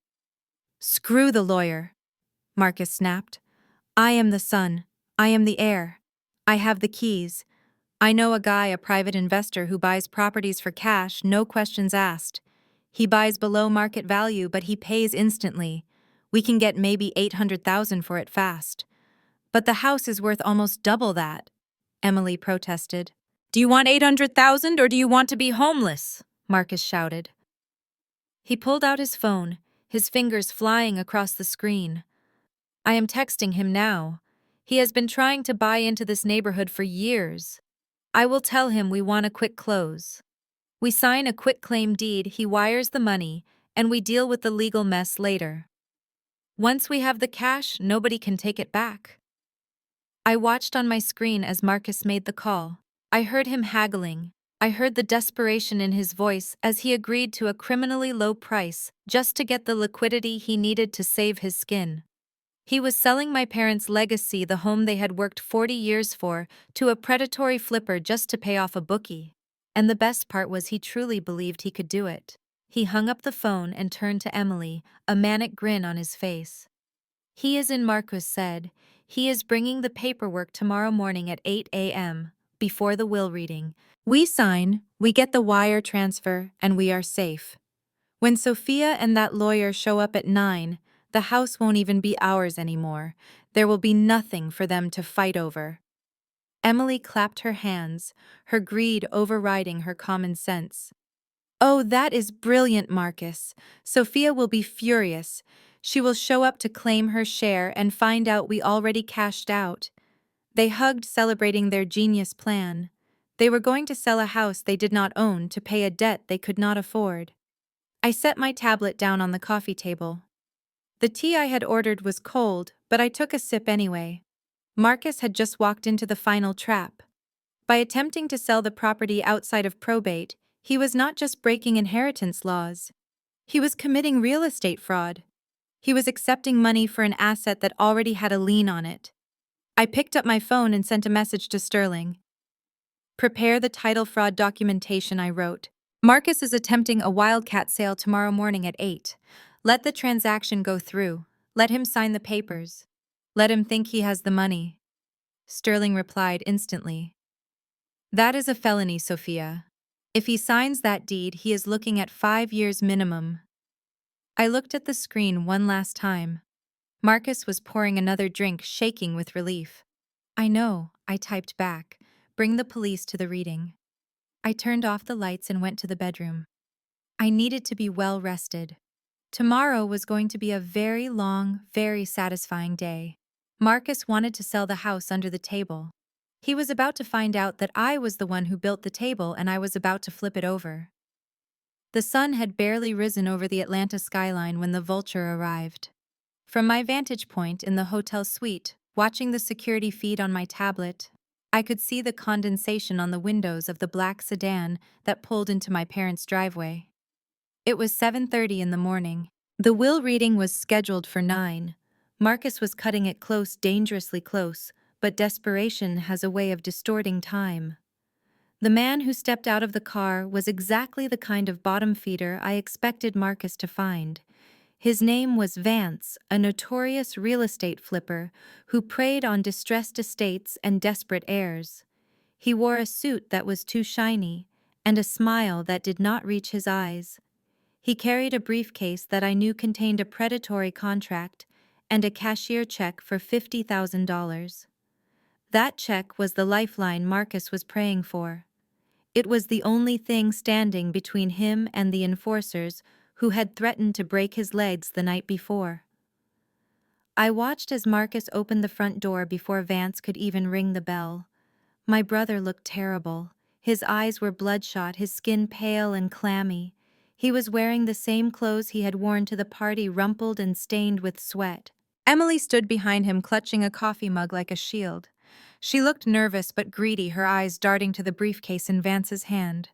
"Screw the lawyer," Marcus snapped. "I am the son. I am the heir. I have the keys. I know a guy, a private investor, who buys properties for cash, no questions asked. He buys below market value, but he pays instantly. We can get maybe 800,000 for it fast. But the house is worth almost double that, Emily protested. Do you want 800,000 or do you want to be homeless? Marcus shouted. He pulled out his phone, his fingers flying across the screen. I am texting him now. He has been trying to buy into this neighborhood for years. I will tell him we want a quick close. We sign a quitclaim deed, he wires the money, and we deal with the legal mess later. Once we have the cash, nobody can take it back. I watched on my screen as Marcus made the call. I heard him haggling. I heard the desperation in his voice as he agreed to a criminally low price just to get the liquidity he needed to save his skin. He was selling my parents' legacy, the home they had worked 40 years for, to a predatory flipper just to pay off a bookie. And the best part was he truly believed he could do it. He hung up the phone and turned to Emily, a manic grin on his face. He is in, Marcus said. He is bringing the paperwork tomorrow morning at 8 a.m., before the will reading. We sign, we get the wire transfer, and we are safe. When Sophia and that lawyer show up at 9, the house won't even be ours anymore. There will be nothing for them to fight over. Emily clapped her hands, her greed overriding her common sense. Oh, that is brilliant, Marcus. Sophia will be furious. She will show up to claim her share and find out we already cashed out. They hugged, celebrating their genius plan. They were going to sell a house they did not own to pay a debt they could not afford. I set my tablet down on the coffee table. The tea I had ordered was cold, but I took a sip anyway. Marcus had just walked into the final trap. By attempting to sell the property outside of probate, he was not just breaking inheritance laws. He was committing real estate fraud. He was accepting money for an asset that already had a lien on it. I picked up my phone and sent a message to Sterling. Prepare the title fraud documentation, I wrote. Marcus is attempting a wildcat sale tomorrow morning at 8. Let the transaction go through. Let him sign the papers. Let him think he has the money. Sterling replied instantly. That is a felony, Sophia. If he signs that deed, he is looking at 5 years minimum. I looked at the screen one last time. Marcus was pouring another drink, shaking with relief. I know, I typed back. Bring the police to the reading. I turned off the lights and went to the bedroom. I needed to be well rested. Tomorrow was going to be a very long, very satisfying day. Marcus wanted to sell the house under the table. He was about to find out that I was the one who built the table and I was about to flip it over. The sun had barely risen over the Atlanta skyline when the Vulture arrived. From my vantage point in the hotel suite, watching the security feed on my tablet, I could see the condensation on the windows of the black sedan that pulled into my parents' driveway. It was 7:30 in the morning. The will reading was scheduled for 9. Marcus was cutting it close, dangerously close, but desperation has a way of distorting time. The man who stepped out of the car was exactly the kind of bottom feeder I expected Marcus to find. His name was Vance, a notorious real estate flipper who preyed on distressed estates and desperate heirs. He wore a suit that was too shiny and a smile that did not reach his eyes. He carried a briefcase that I knew contained a predatory contract and a cashier check for $50,000. That check was the lifeline Marcus was praying for. It was the only thing standing between him and the enforcers who had threatened to break his legs the night before. I watched as Marcus opened the front door before Vance could even ring the bell. My brother looked terrible. His eyes were bloodshot, his skin pale and clammy. He was wearing the same clothes he had worn to the party, rumpled and stained with sweat. Emily stood behind him, clutching a coffee mug like a shield. She looked nervous but greedy, her eyes darting to the briefcase in Vance's hand.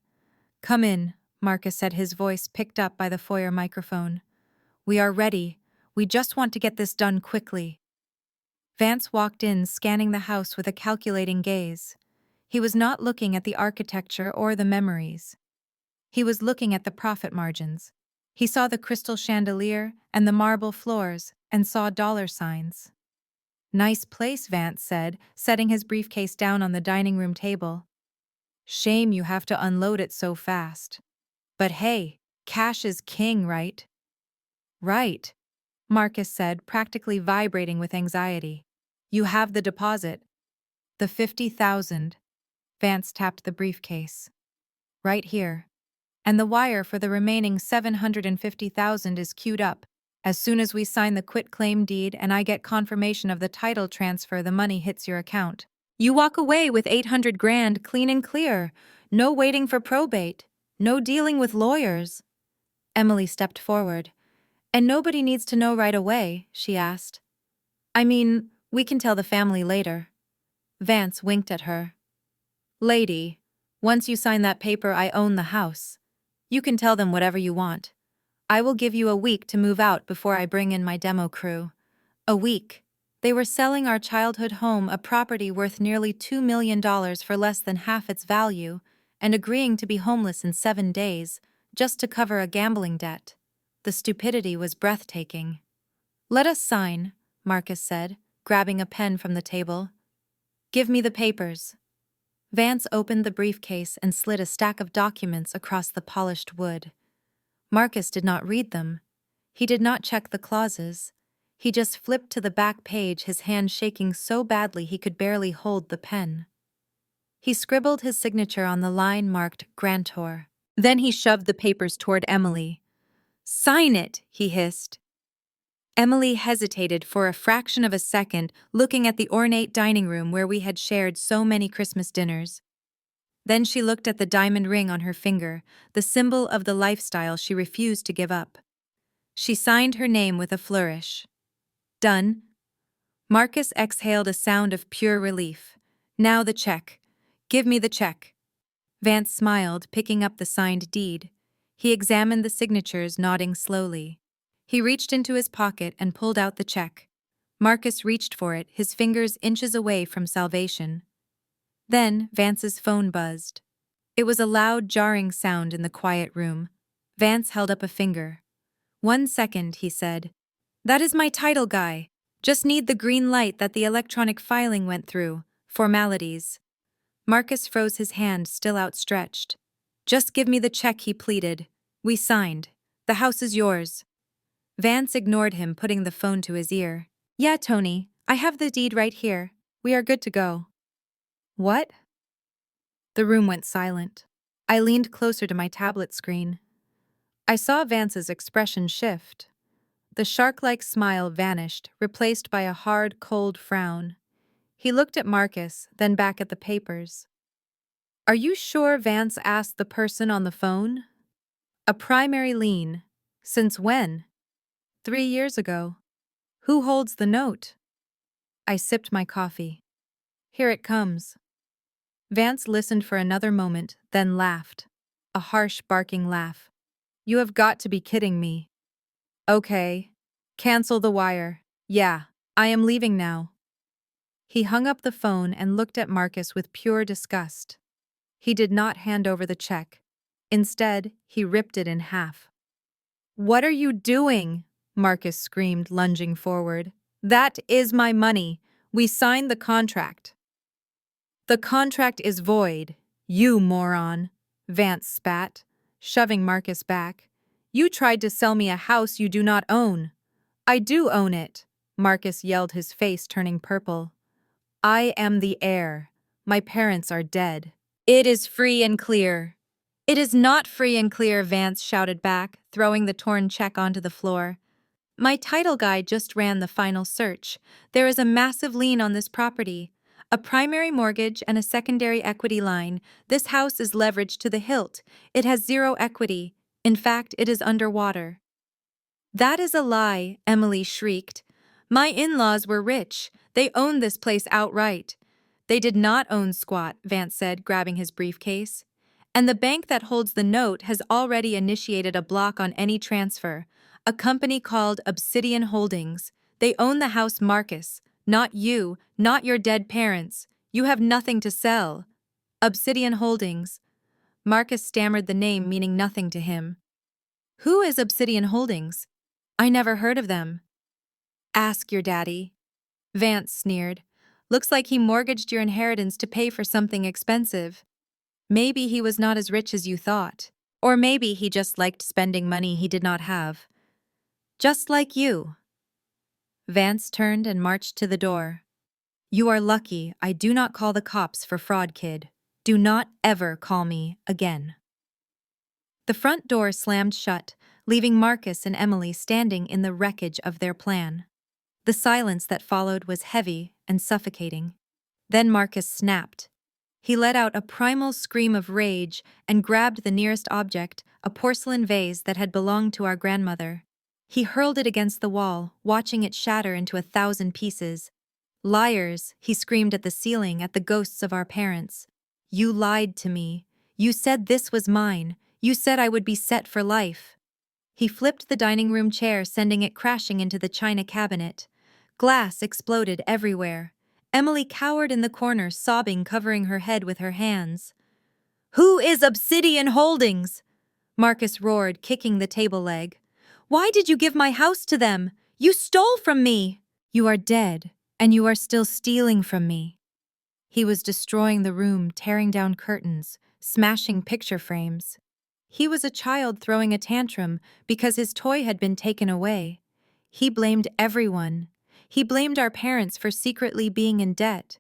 Come in, Marcus said, his voice picked up by the foyer microphone. We are ready. We just want to get this done quickly. Vance walked in, scanning the house with a calculating gaze. He was not looking at the architecture or the memories. He was looking at the profit margins. He saw the crystal chandelier and the marble floors and saw dollar signs. Nice place, Vance said, setting his briefcase down on the dining room table. Shame you have to unload it so fast. But hey, cash is king, right? Right, Marcus said, practically vibrating with anxiety. You have the deposit. The 50,000. Vance tapped the briefcase. Right here. And the wire for the remaining 750,000 is queued up. As soon as we sign the quitclaim deed and I get confirmation of the title transfer, the money hits your account. You walk away with 800 grand clean and clear. No waiting for probate. No dealing with lawyers. Emily stepped forward. And nobody needs to know right away, she asked. I mean, we can tell the family later. Vance winked at her. Lady, once you sign that paper, I own the house. You can tell them whatever you want. I will give you a week to move out before I bring in my demo crew. A week. They were selling our childhood home, a property worth nearly $2 million for less than half its value, and agreeing to be homeless in 7 days, just to cover a gambling debt. The stupidity was breathtaking. Let us sign, Marcus said, grabbing a pen from the table. Give me the papers. Vance opened the briefcase and slid a stack of documents across the polished wood. Marcus did not read them. He did not check the clauses. He just flipped to the back page, his hand shaking so badly he could barely hold the pen. He scribbled his signature on the line marked grantor. Then he shoved the papers toward Emily. Sign it, he hissed. Emily hesitated for a fraction of a second, looking at the ornate dining room where we had shared so many Christmas dinners. Then she looked at the diamond ring on her finger, the symbol of the lifestyle she refused to give up. She signed her name with a flourish. Done. Marcus exhaled a sound of pure relief. Now the check. Give me the check. Vance smiled, picking up the signed deed. He examined the signatures, nodding slowly. He reached into his pocket and pulled out the check. Marcus reached for it, his fingers inches away from salvation. Then Vance's phone buzzed. It was a loud, jarring sound in the quiet room. Vance held up a finger. 1 second, he said. That is my title guy. Just need the green light that the electronic filing went through. Formalities. Marcus froze, his hand still outstretched. Just give me the check, he pleaded. We signed. The house is yours. Vance ignored him, putting the phone to his ear. Yeah, Tony, I have the deed right here. We are good to go. What? The room went silent. I leaned closer to my tablet screen. I saw Vance's expression shift. The shark-like smile vanished, replaced by a hard, cold frown. He looked at Marcus, then back at the papers. Are you sure? Vance asked the person on the phone. A primary lien. Since when? 3 years ago. Who holds the note? I sipped my coffee. Here it comes. Vance listened for another moment, then laughed. A harsh, barking laugh. You have got to be kidding me. Okay. Cancel the wire. Yeah, I am leaving now. He hung up the phone and looked at Marcus with pure disgust. He did not hand over the check. Instead, he ripped it in half. What are you doing? Marcus screamed, lunging forward. That is my money. We signed the contract. The contract is void, you moron, Vance spat, shoving Marcus back. You tried to sell me a house you do not own. I do own it, Marcus yelled, his face turning purple. I am the heir. My parents are dead. It is free and clear. It is not free and clear, Vance shouted back, throwing the torn check onto the floor. My title guy just ran the final search. There is a massive lien on this property. A primary mortgage and a secondary equity line. This house is leveraged to the hilt. It has 0 equity. In fact, it is underwater. That is a lie, Emily shrieked. My in-laws were rich. They owned this place outright. They did not own squat, Vance said, grabbing his briefcase. And the bank that holds the note has already initiated a block on any transfer. A company called Obsidian Holdings. They own the house, Marcus. Not you, not your dead parents. You have nothing to sell. Obsidian Holdings. Marcus stammered the name, meaning nothing to him. Who is Obsidian Holdings? I never heard of them. Ask your daddy. Vance sneered. Looks like he mortgaged your inheritance to pay for something expensive. Maybe he was not as rich as you thought. Or maybe he just liked spending money he did not have. Just like you. Vance turned and marched to the door. You are lucky I do not call the cops for fraud, kid. Do not ever call me again. The front door slammed shut, leaving Marcus and Emily standing in the wreckage of their plan. The silence that followed was heavy and suffocating. Then Marcus snapped. He let out a primal scream of rage and grabbed the nearest object, a porcelain vase that had belonged to our grandmother. He hurled it against the wall, watching it shatter into 1,000 pieces. Liars, he screamed at the ceiling, at the ghosts of our parents. You lied to me. You said this was mine. You said I would be set for life. He flipped the dining room chair, sending it crashing into the china cabinet. Glass exploded everywhere. Emily cowered in the corner, sobbing, covering her head with her hands. Who is Obsidian Holdings? Marcus roared, kicking the table leg. Why did you give my house to them? You stole from me! You are dead, and you are still stealing from me. He was destroying the room, tearing down curtains, smashing picture frames. He was a child throwing a tantrum because his toy had been taken away. He blamed everyone. He blamed our parents for secretly being in debt.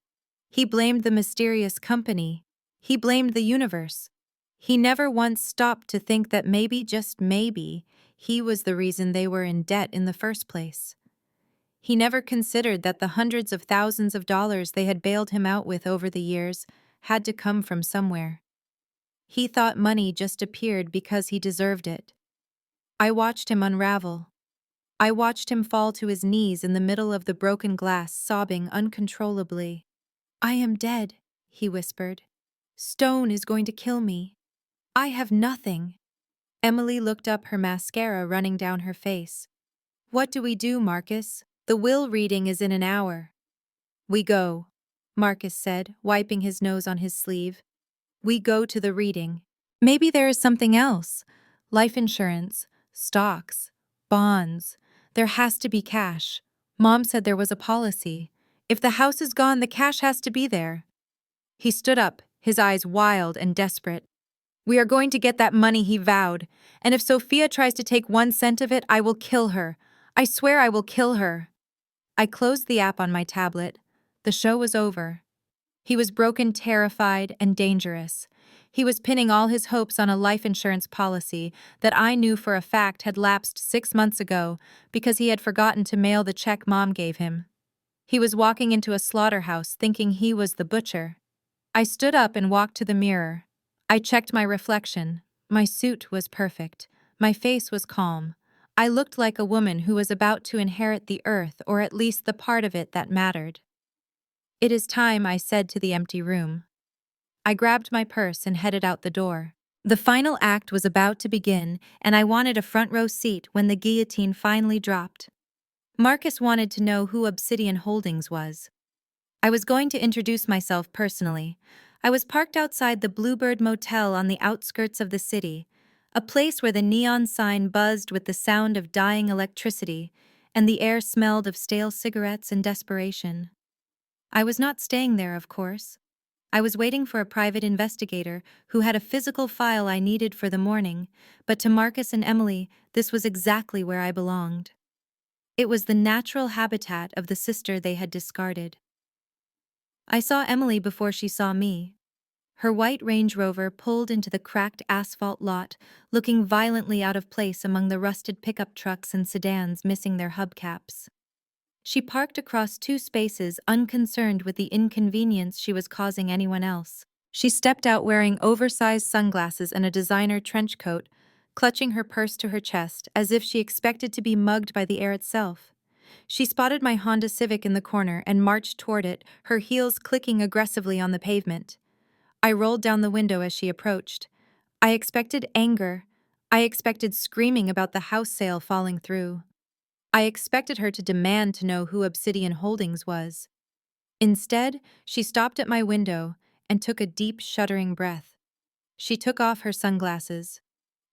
He blamed the mysterious company. He blamed the universe. He never once stopped to think that maybe, just maybe, he was the reason they were in debt in the first place. He never considered that the hundreds of thousands of dollars they had bailed him out with over the years had to come from somewhere. He thought money just appeared because he deserved it. I watched him unravel. I watched him fall to his knees in the middle of the broken glass, sobbing uncontrollably. I am dead, he whispered. Stone is going to kill me. I have nothing. Emily looked up, her mascara running down her face. What do we do, Marcus? The will reading is in an hour. We go, Marcus said, wiping his nose on his sleeve. We go to the reading. Maybe there is something else. Life insurance, stocks, bonds. There has to be cash. Mom said there was a policy. If the house is gone, the cash has to be there. He stood up, his eyes wild and desperate. We are going to get that money, he vowed, and if Sophia tries to take 1 cent of it, I will kill her. I swear I will kill her. I closed the app on my tablet. The show was over. He was broken, terrified, and dangerous. He was pinning all his hopes on a life insurance policy that I knew for a fact had lapsed 6 months ago because he had forgotten to mail the check Mom gave him. He was walking into a slaughterhouse thinking he was the butcher. I stood up and walked to the mirror. I checked my reflection. My suit was perfect. My face was calm. I looked like a woman who was about to inherit the earth, or at least the part of it that mattered. It is time, I said to the empty room. I grabbed my purse and headed out the door. The final act was about to begin, and I wanted a front row seat when the guillotine finally dropped. Marcus wanted to know who Obsidian Holdings was. I was going to introduce myself personally. I was parked outside the Bluebird Motel on the outskirts of the city, a place where the neon sign buzzed with the sound of dying electricity, and the air smelled of stale cigarettes and desperation. I was not staying there, of course. I was waiting for a private investigator who had a physical file I needed for the morning, but to Marcus and Emily, this was exactly where I belonged. It was the natural habitat of the sister they had discarded. I saw Emily before she saw me. Her white Range Rover pulled into the cracked asphalt lot, looking violently out of place among the rusted pickup trucks and sedans missing their hubcaps. She parked across 2 spaces, unconcerned with the inconvenience she was causing anyone else. She stepped out wearing oversized sunglasses and a designer trench coat, clutching her purse to her chest as if she expected to be mugged by the air itself. She spotted my Honda Civic in the corner and marched toward it, her heels clicking aggressively on the pavement. I rolled down the window as she approached. I expected anger. I expected screaming about the house sale falling through. I expected her to demand to know who Obsidian Holdings was. Instead, she stopped at my window and took a deep, shuddering breath. She took off her sunglasses.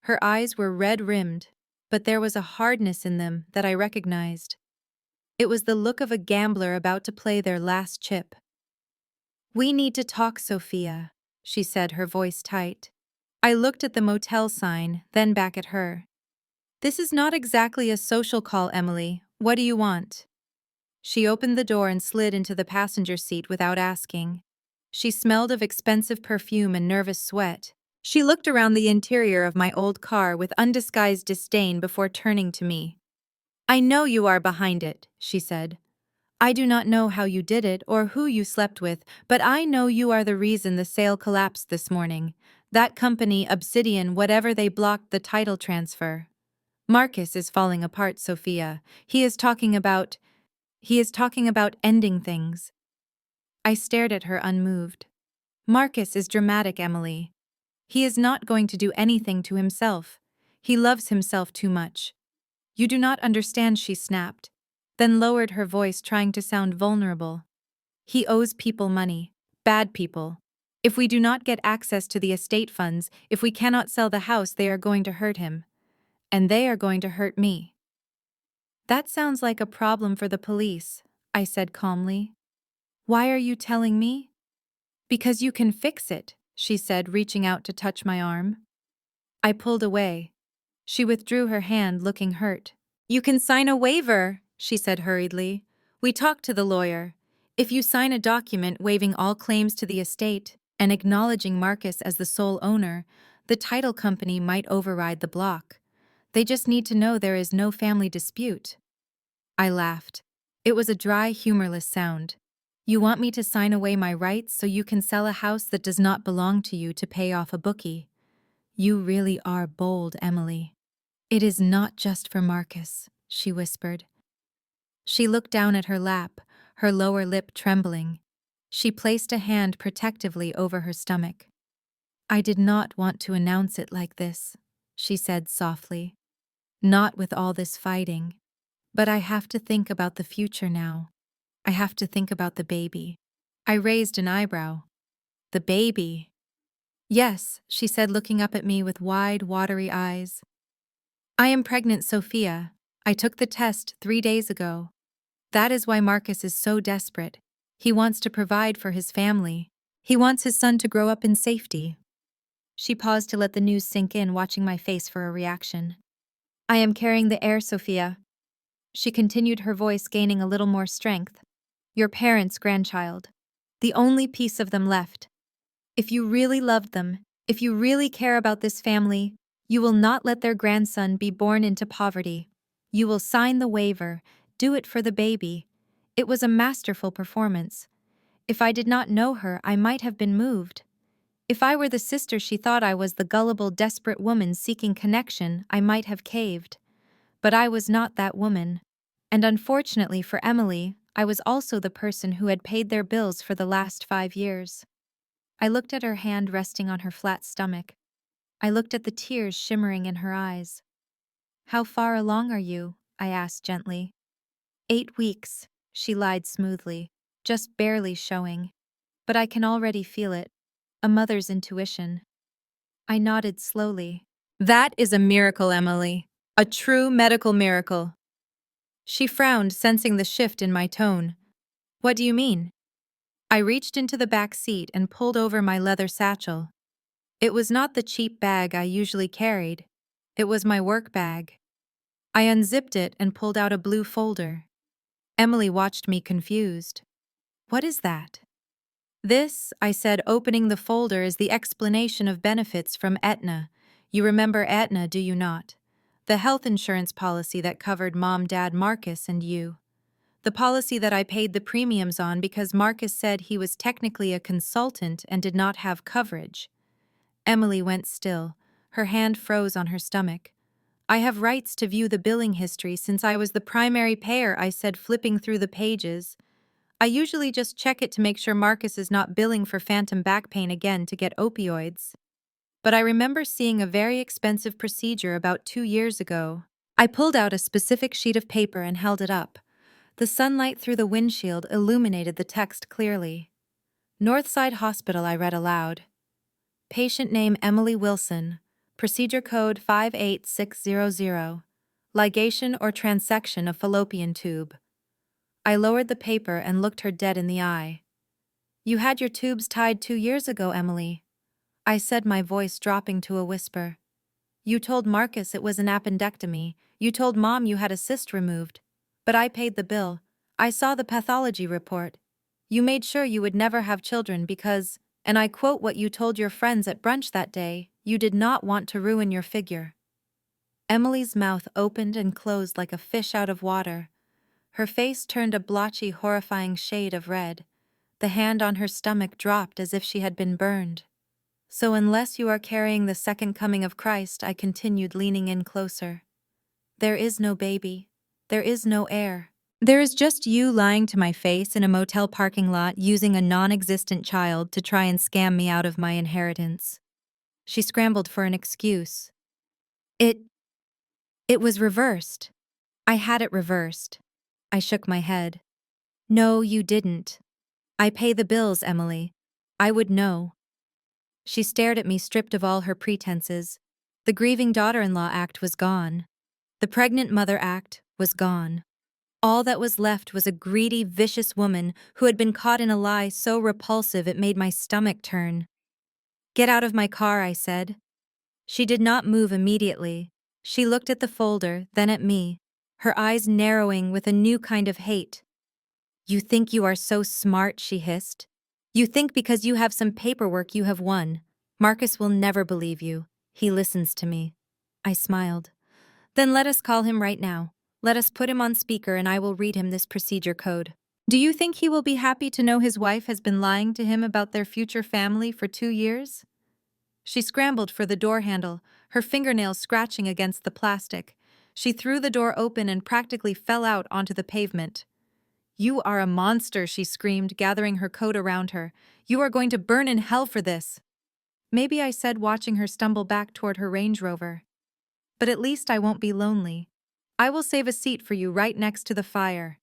Her eyes were red-rimmed, but there was a hardness in them that I recognized. It was the look of a gambler about to play their last chip. We need to talk, Sophia, she said, her voice tight. I looked at the motel sign, then back at her. This is not exactly a social call, Emily. What do you want? She opened the door and slid into the passenger seat without asking. She smelled of expensive perfume and nervous sweat. She looked around the interior of my old car with undisguised disdain before turning to me. "I know you are behind it," she said. "I do not know how you did it or who you slept with, but I know you are the reason the sale collapsed this morning. That company, Obsidian, whatever, they blocked the title transfer. Marcus is falling apart, Sophia. He is talking about ending things." I stared at her unmoved. "Marcus is dramatic, Emily. He is not going to do anything to himself. He loves himself too much." "You do not understand," she snapped, then lowered her voice, trying to sound vulnerable. "He owes people money. Bad people. If we do not get access to the estate funds, if we cannot sell the house, they are going to hurt him. And they are going to hurt me." "That sounds like a problem for the police," I said calmly. "Why are you telling me?" "Because you can fix it," she said, reaching out to touch my arm. I pulled away. She withdrew her hand, looking hurt. "You can sign a waiver," she said hurriedly. "We talked to the lawyer. If you sign a document waiving all claims to the estate and acknowledging Marcus as the sole owner, the title company might override the block. They just need to know there is no family dispute." I laughed. It was a dry, humorless sound. "You want me to sign away my rights so you can sell a house that does not belong to you to pay off a bookie? You really are bold, Emily." "It is not just for Marcus," she whispered. She looked down at her lap, her lower lip trembling. She placed a hand protectively over her stomach. "I did not want to announce it like this," she said softly. "Not with all this fighting. But I have to think about the future now. I have to think about the baby." I raised an eyebrow. "The baby?" "Yes," she said, looking up at me with wide, watery eyes. "I am pregnant, Sophia. I took the test 3 days ago. That is why Marcus is so desperate. He wants to provide for his family. He wants his son to grow up in safety." She paused to let the news sink in, watching my face for a reaction. "I am carrying the heir, Sophia," she continued, her voice gaining a little more strength. "Your parents' grandchild. The only piece of them left. If you really loved them, if you really care about this family, you will not let their grandson be born into poverty. You will sign the waiver, do it for the baby." It was a masterful performance. If I did not know her, I might have been moved. If I were the sister she thought I was, the gullible, desperate woman seeking connection, I might have caved. But I was not that woman. And unfortunately for Emily, I was also the person who had paid their bills for the last 5 years. I looked at her hand resting on her flat stomach. I looked at the tears shimmering in her eyes. "How far along are you?" I asked gently. 8 weeks, she lied smoothly, "just barely showing. But I can already feel it. A mother's intuition." I nodded slowly. "That is a miracle, Emily. A true medical miracle." She frowned, sensing the shift in my tone. "What do you mean?" I reached into the back seat and pulled over my leather satchel. It was not the cheap bag I usually carried. It was my work bag. I unzipped it and pulled out a blue folder. Emily watched me confused. "What is that?" "This," I said, opening the folder, "is the explanation of benefits from Aetna. You remember Aetna, do you not? The health insurance policy that covered Mom, Dad, Marcus, and you. The policy that I paid the premiums on because Marcus said he was technically a consultant and did not have coverage." Emily went still. Her hand froze on her stomach. "I have rights to view the billing history since I was the primary payer," I said, flipping through the pages. "I usually just check it to make sure Marcus is not billing for phantom back pain again to get opioids. But I remember seeing a very expensive procedure about 2 years ago." I pulled out a specific sheet of paper and held it up. The sunlight through the windshield illuminated the text clearly. "Northside Hospital," I read aloud. "Patient name Emily Wilson. Procedure code 58600. Ligation or transection of fallopian tube." I lowered the paper and looked her dead in the eye. "You had your tubes tied 2 years ago, Emily," I said, my voice dropping to a whisper. "You told Marcus it was an appendectomy. You told Mom you had a cyst removed. But I paid the bill. I saw the pathology report. You made sure you would never have children because, and I quote what you told your friends at brunch that day, you did not want to ruin your figure. Emily's mouth opened and closed like a fish out of water. Her face turned a blotchy, horrifying shade of red. The hand on her stomach dropped as if she had been burned. So unless you are carrying the second coming of Christ, I continued, leaning in closer. There is no baby. There is no heir. There is just you lying to my face in a motel parking lot using a non-existent child to try and scam me out of my inheritance. She scrambled for an excuse. It was reversed. I had it reversed. I shook my head. No, you didn't. I pay the bills, Emily. I would know. She stared at me, stripped of all her pretenses. The grieving daughter-in-law act was gone. The pregnant mother act was gone. All that was left was a greedy, vicious woman who had been caught in a lie so repulsive it made my stomach turn. Get out of my car, I said. She did not move immediately. She looked at the folder, then at me, her eyes narrowing with a new kind of hate. You think you are so smart, she hissed. You think because you have some paperwork you have won. Marcus will never believe you. He listens to me. I smiled. Then let us call him right now. Let us put him on speaker and I will read him this procedure code. Do you think he will be happy to know his wife has been lying to him about their future family for 2 years? She scrambled for the door handle, her fingernails scratching against the plastic. She threw the door open and practically fell out onto the pavement. You are a monster, she screamed, gathering her coat around her. You are going to burn in hell for this. Maybe, I said, watching her stumble back toward her Range Rover. But at least I won't be lonely. I will save a seat for you right next to the fire.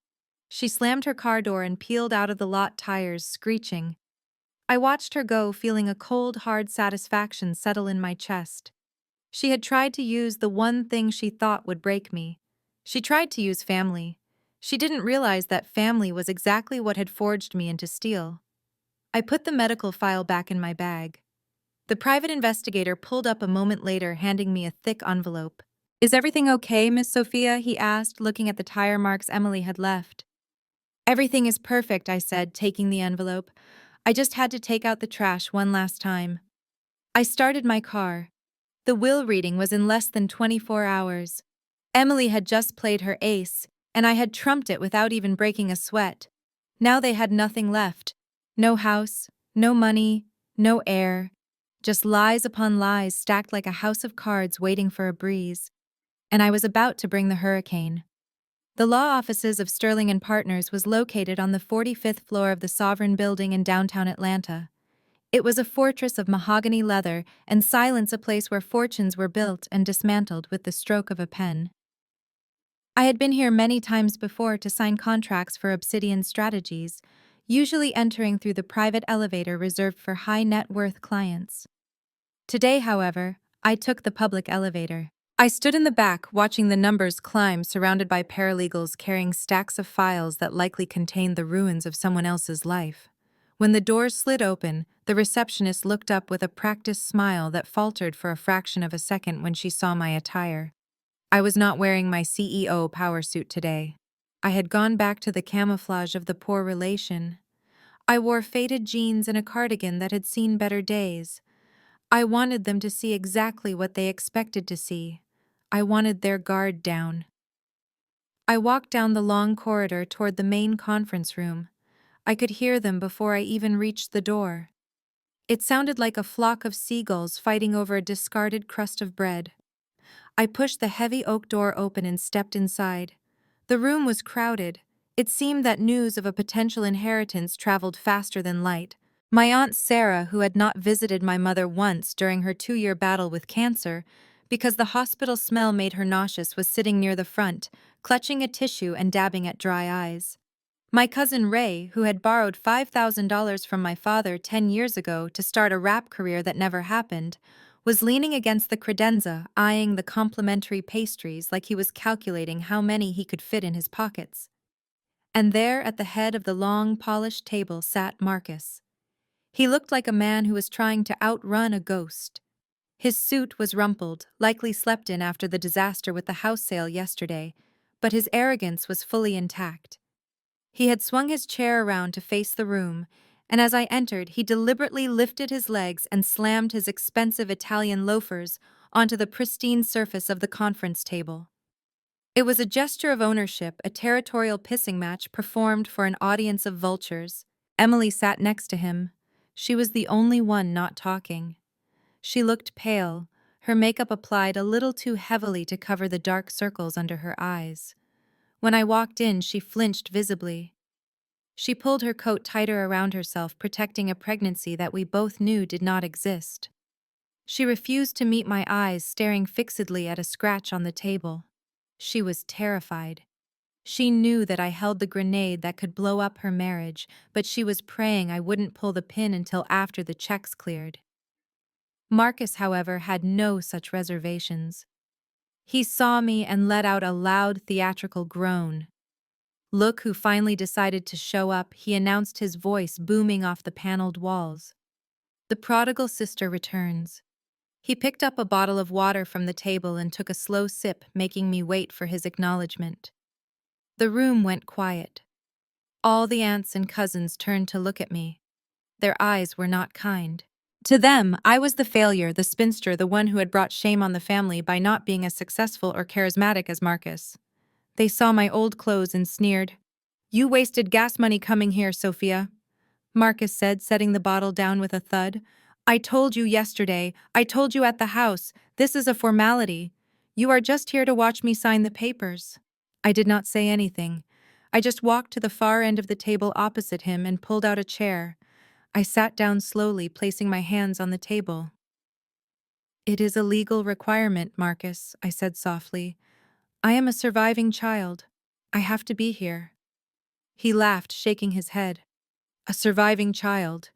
She slammed her car door and peeled out of the lot, tires screeching. I watched her go, feeling a cold, hard satisfaction settle in my chest. She had tried to use the one thing she thought would break me. She tried to use family. She didn't realize that family was exactly what had forged me into steel. I put the medical file back in my bag. The private investigator pulled up a moment later, handing me a thick envelope. Is everything okay, Miss Sophia? He asked, looking at the tire marks Emily had left. Everything is perfect, I said, taking the envelope. I just had to take out the trash one last time. I started my car. The will reading was in less than 24 hours. Emily had just played her ace, and I had trumped it without even breaking a sweat. Now they had nothing left. No house, no money, no heir. Just lies upon lies stacked like a house of cards waiting for a breeze. And I was about to bring the hurricane. The law offices of Sterling and Partners was located on the 45th floor of the Sovereign Building in downtown Atlanta. It was a fortress of mahogany leather and silence, a place where fortunes were built and dismantled with the stroke of a pen. I had been here many times before to sign contracts for Obsidian Strategies, usually entering through the private elevator reserved for high net worth clients. Today, however, I took the public elevator. I stood in the back, watching the numbers climb, surrounded by paralegals carrying stacks of files that likely contained the ruins of someone else's life. When the doors slid open, the receptionist looked up with a practiced smile that faltered for a fraction of a second when she saw my attire. I was not wearing my CEO power suit today. I had gone back to the camouflage of the poor relation. I wore faded jeans and a cardigan that had seen better days. I wanted them to see exactly what they expected to see. I wanted their guard down. I walked down the long corridor toward the main conference room. I could hear them before I even reached the door. It sounded like a flock of seagulls fighting over a discarded crust of bread. I pushed the heavy oak door open and stepped inside. The room was crowded. It seemed that news of a potential inheritance traveled faster than light. My Aunt Sarah, who had not visited my mother once during her 2-year battle with cancer, because the hospital smell made her nauseous, was sitting near the front, clutching a tissue and dabbing at dry eyes. My cousin Ray, who had borrowed $5,000 from my father 10 years ago to start a rap career that never happened, was leaning against the credenza, eyeing the complimentary pastries like he was calculating how many he could fit in his pockets. And there, at the head of the long, polished table, sat Marcus. He looked like a man who was trying to outrun a ghost. His suit was rumpled, likely slept in after the disaster with the house sale yesterday, but his arrogance was fully intact. He had swung his chair around to face the room, and as I entered, he deliberately lifted his legs and slammed his expensive Italian loafers onto the pristine surface of the conference table. It was a gesture of ownership, a territorial pissing match performed for an audience of vultures. Emily sat next to him. She was the only one not talking. She looked pale, her makeup applied a little too heavily to cover the dark circles under her eyes. When I walked in, she flinched visibly. She pulled her coat tighter around herself, protecting a pregnancy that we both knew did not exist. She refused to meet my eyes, staring fixedly at a scratch on the table. She was terrified. She knew that I held the grenade that could blow up her marriage, but she was praying I wouldn't pull the pin until after the checks cleared. Marcus, however, had no such reservations. He saw me and let out a loud theatrical groan. "Look who finally decided to show up," he announced, his voice booming off the paneled walls. "The prodigal sister returns." He picked up a bottle of water from the table and took a slow sip, making me wait for his acknowledgement. The room went quiet. All the aunts and cousins turned to look at me. Their eyes were not kind. To them, I was the failure, the spinster, the one who had brought shame on the family by not being as successful or charismatic as Marcus. They saw my old clothes and sneered. "You wasted gas money coming here, Sophia," Marcus said, setting the bottle down with a thud. "I told you yesterday, I told you at the house, this is a formality. You are just here to watch me sign the papers." I did not say anything. I just walked to the far end of the table opposite him and pulled out a chair. I sat down slowly, placing my hands on the table. "It is a legal requirement, Marcus," I said softly. "I am a surviving child. I have to be here." He laughed, shaking his head. "A surviving child?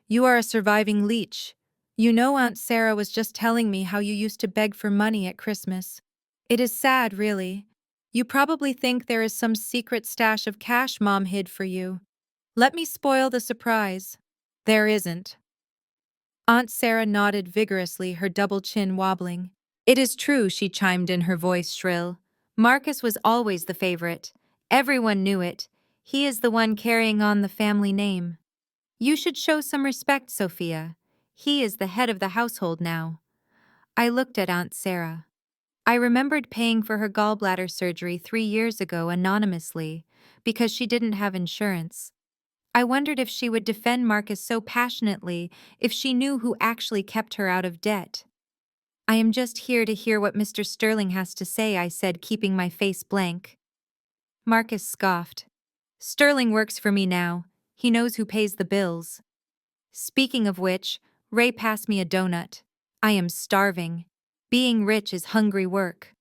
You are a surviving leech. You know, Aunt Sarah was just telling me how you used to beg for money at Christmas. It is sad, really. You probably think there is some secret stash of cash Mom hid for you. Let me spoil the surprise. There isn't." Aunt Sarah nodded vigorously, her double chin wobbling. "It is true," she chimed in, her voice shrill. "Marcus was always the favorite. Everyone knew it. He is the one carrying on the family name. You should show some respect, Sophia. He is the head of the household now." I looked at Aunt Sarah. I remembered paying for her gallbladder surgery 3 years ago anonymously because she didn't have insurance. I wondered if she would defend Marcus so passionately if she knew who actually kept her out of debt. "I am just here to hear what Mr. Sterling has to say," I said, keeping my face blank. Marcus scoffed. "Sterling works for me now. He knows who pays the bills. Speaking of which, Ray passed me a donut. I am starving. Being rich is hungry work."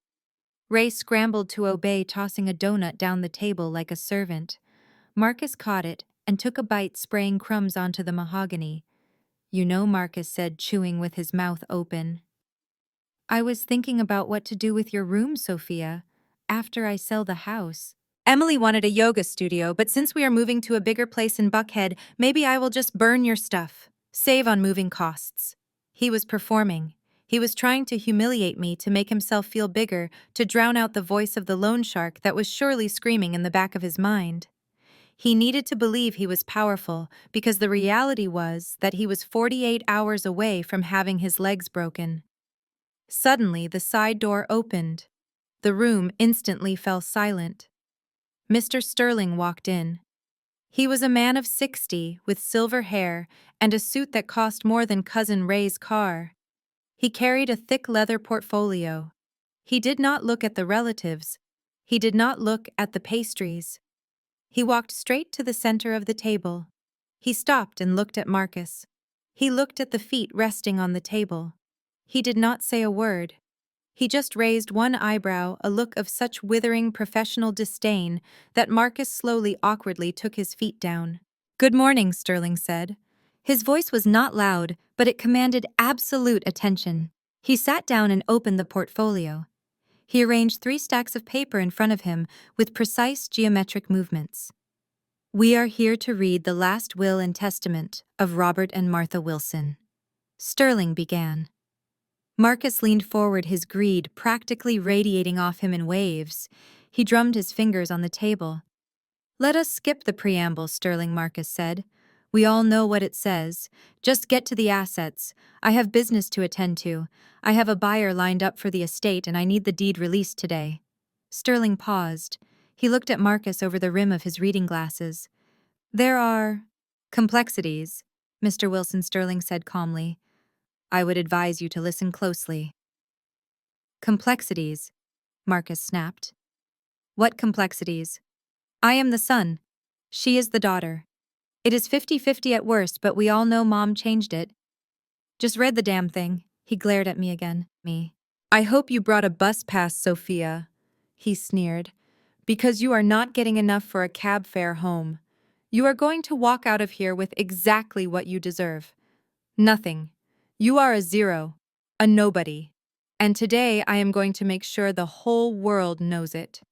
Ray scrambled to obey, tossing a donut down the table like a servant. Marcus caught it and took a bite, spraying crumbs onto the mahogany. "You know," Marcus said, chewing with his mouth open, "I was thinking about what to do with your room, Sophia, after I sell the house. Emily wanted a yoga studio, but since we are moving to a bigger place in Buckhead, maybe I will just burn your stuff. Save on moving costs." He was performing. He was trying to humiliate me, to make himself feel bigger, to drown out the voice of the loan shark that was surely screaming in the back of his mind. He needed to believe he was powerful, because the reality was that he was 48 hours away from having his legs broken. Suddenly, the side door opened. The room instantly fell silent. Mr. Sterling walked in. He was a man of 60, with silver hair and a suit that cost more than Cousin Ray's car. He carried a thick leather portfolio. He did not look at the relatives. He did not look at the pastries. He walked straight to the center of the table. He stopped and looked at Marcus. He looked at the feet resting on the table. He did not say a word. He just raised one eyebrow, a look of such withering professional disdain that Marcus slowly, awkwardly took his feet down. "Good morning," Sterling said. His voice was not loud, but it commanded absolute attention. He sat down and opened the portfolio. He arranged 3 stacks of paper in front of him with precise geometric movements. "We are here to read the last will and testament of Robert and Martha Wilson," Sterling began. Marcus leaned forward, his greed practically radiating off him in waves. He drummed his fingers on the table. Let us skip the preamble, Sterling Marcus said. We all know what it says. Just get to the assets. I have business to attend to. I have a buyer lined up for the estate and I need the deed released today. Sterling paused. He looked at Marcus over the rim of his reading glasses. There are complexities, Mr. Wilson Sterling said calmly. I would advise you to listen closely. Complexities, Marcus snapped. What complexities? I am the son. She is the daughter. It is 50-50 at worst, but we all know Mom changed it. Just read the damn thing. He glared at me again. Me. I hope you brought a bus pass, Sophia, he sneered, because you are not getting enough for a cab fare home. You are going to walk out of here with exactly what you deserve. Nothing. You are a zero, a nobody. And today I am going to make sure the whole world knows it.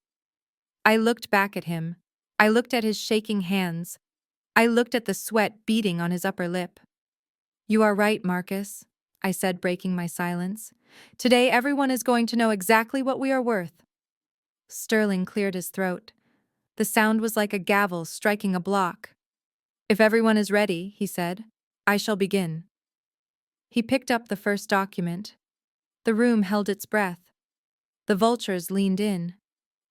I looked back at him. I looked at his shaking hands. I looked at the sweat beading on his upper lip. You are right, Marcus, I said, breaking my silence. Today everyone is going to know exactly what we are worth. Sterling cleared his throat. The sound was like a gavel striking a block. If everyone is ready, he said, I shall begin. He picked up the first document. The room held its breath. The vultures leaned in.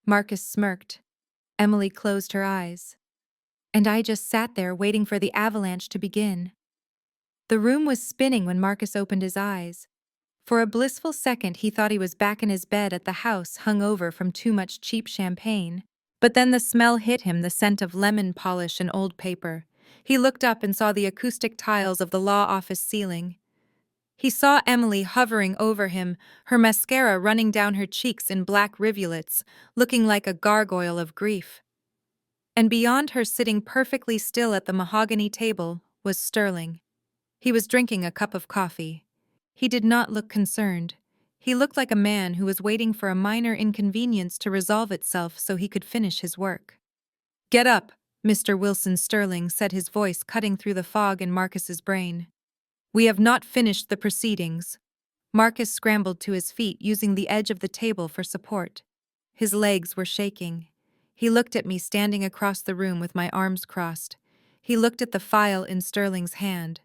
Marcus smirked. Emily closed her eyes. And I just sat there waiting for the avalanche to begin. The room was spinning when Marcus opened his eyes. For a blissful second he thought he was back in his bed at the house hungover from too much cheap champagne. But then the smell hit him, the scent of lemon polish and old paper. He looked up and saw the acoustic tiles of the law office ceiling. He saw Emily hovering over him, her mascara running down her cheeks in black rivulets, looking like a gargoyle of grief. And beyond her, sitting perfectly still at the mahogany table, was Sterling. He was drinking a cup of coffee. He did not look concerned. He looked like a man who was waiting for a minor inconvenience to resolve itself so he could finish his work. Get up, Mr. Wilson Sterling said, his voice cutting through the fog in Marcus's brain. We have not finished the proceedings. Marcus scrambled to his feet, using the edge of the table for support. His legs were shaking. He looked at me standing across the room with my arms crossed. He looked at the file in Sterling's hand.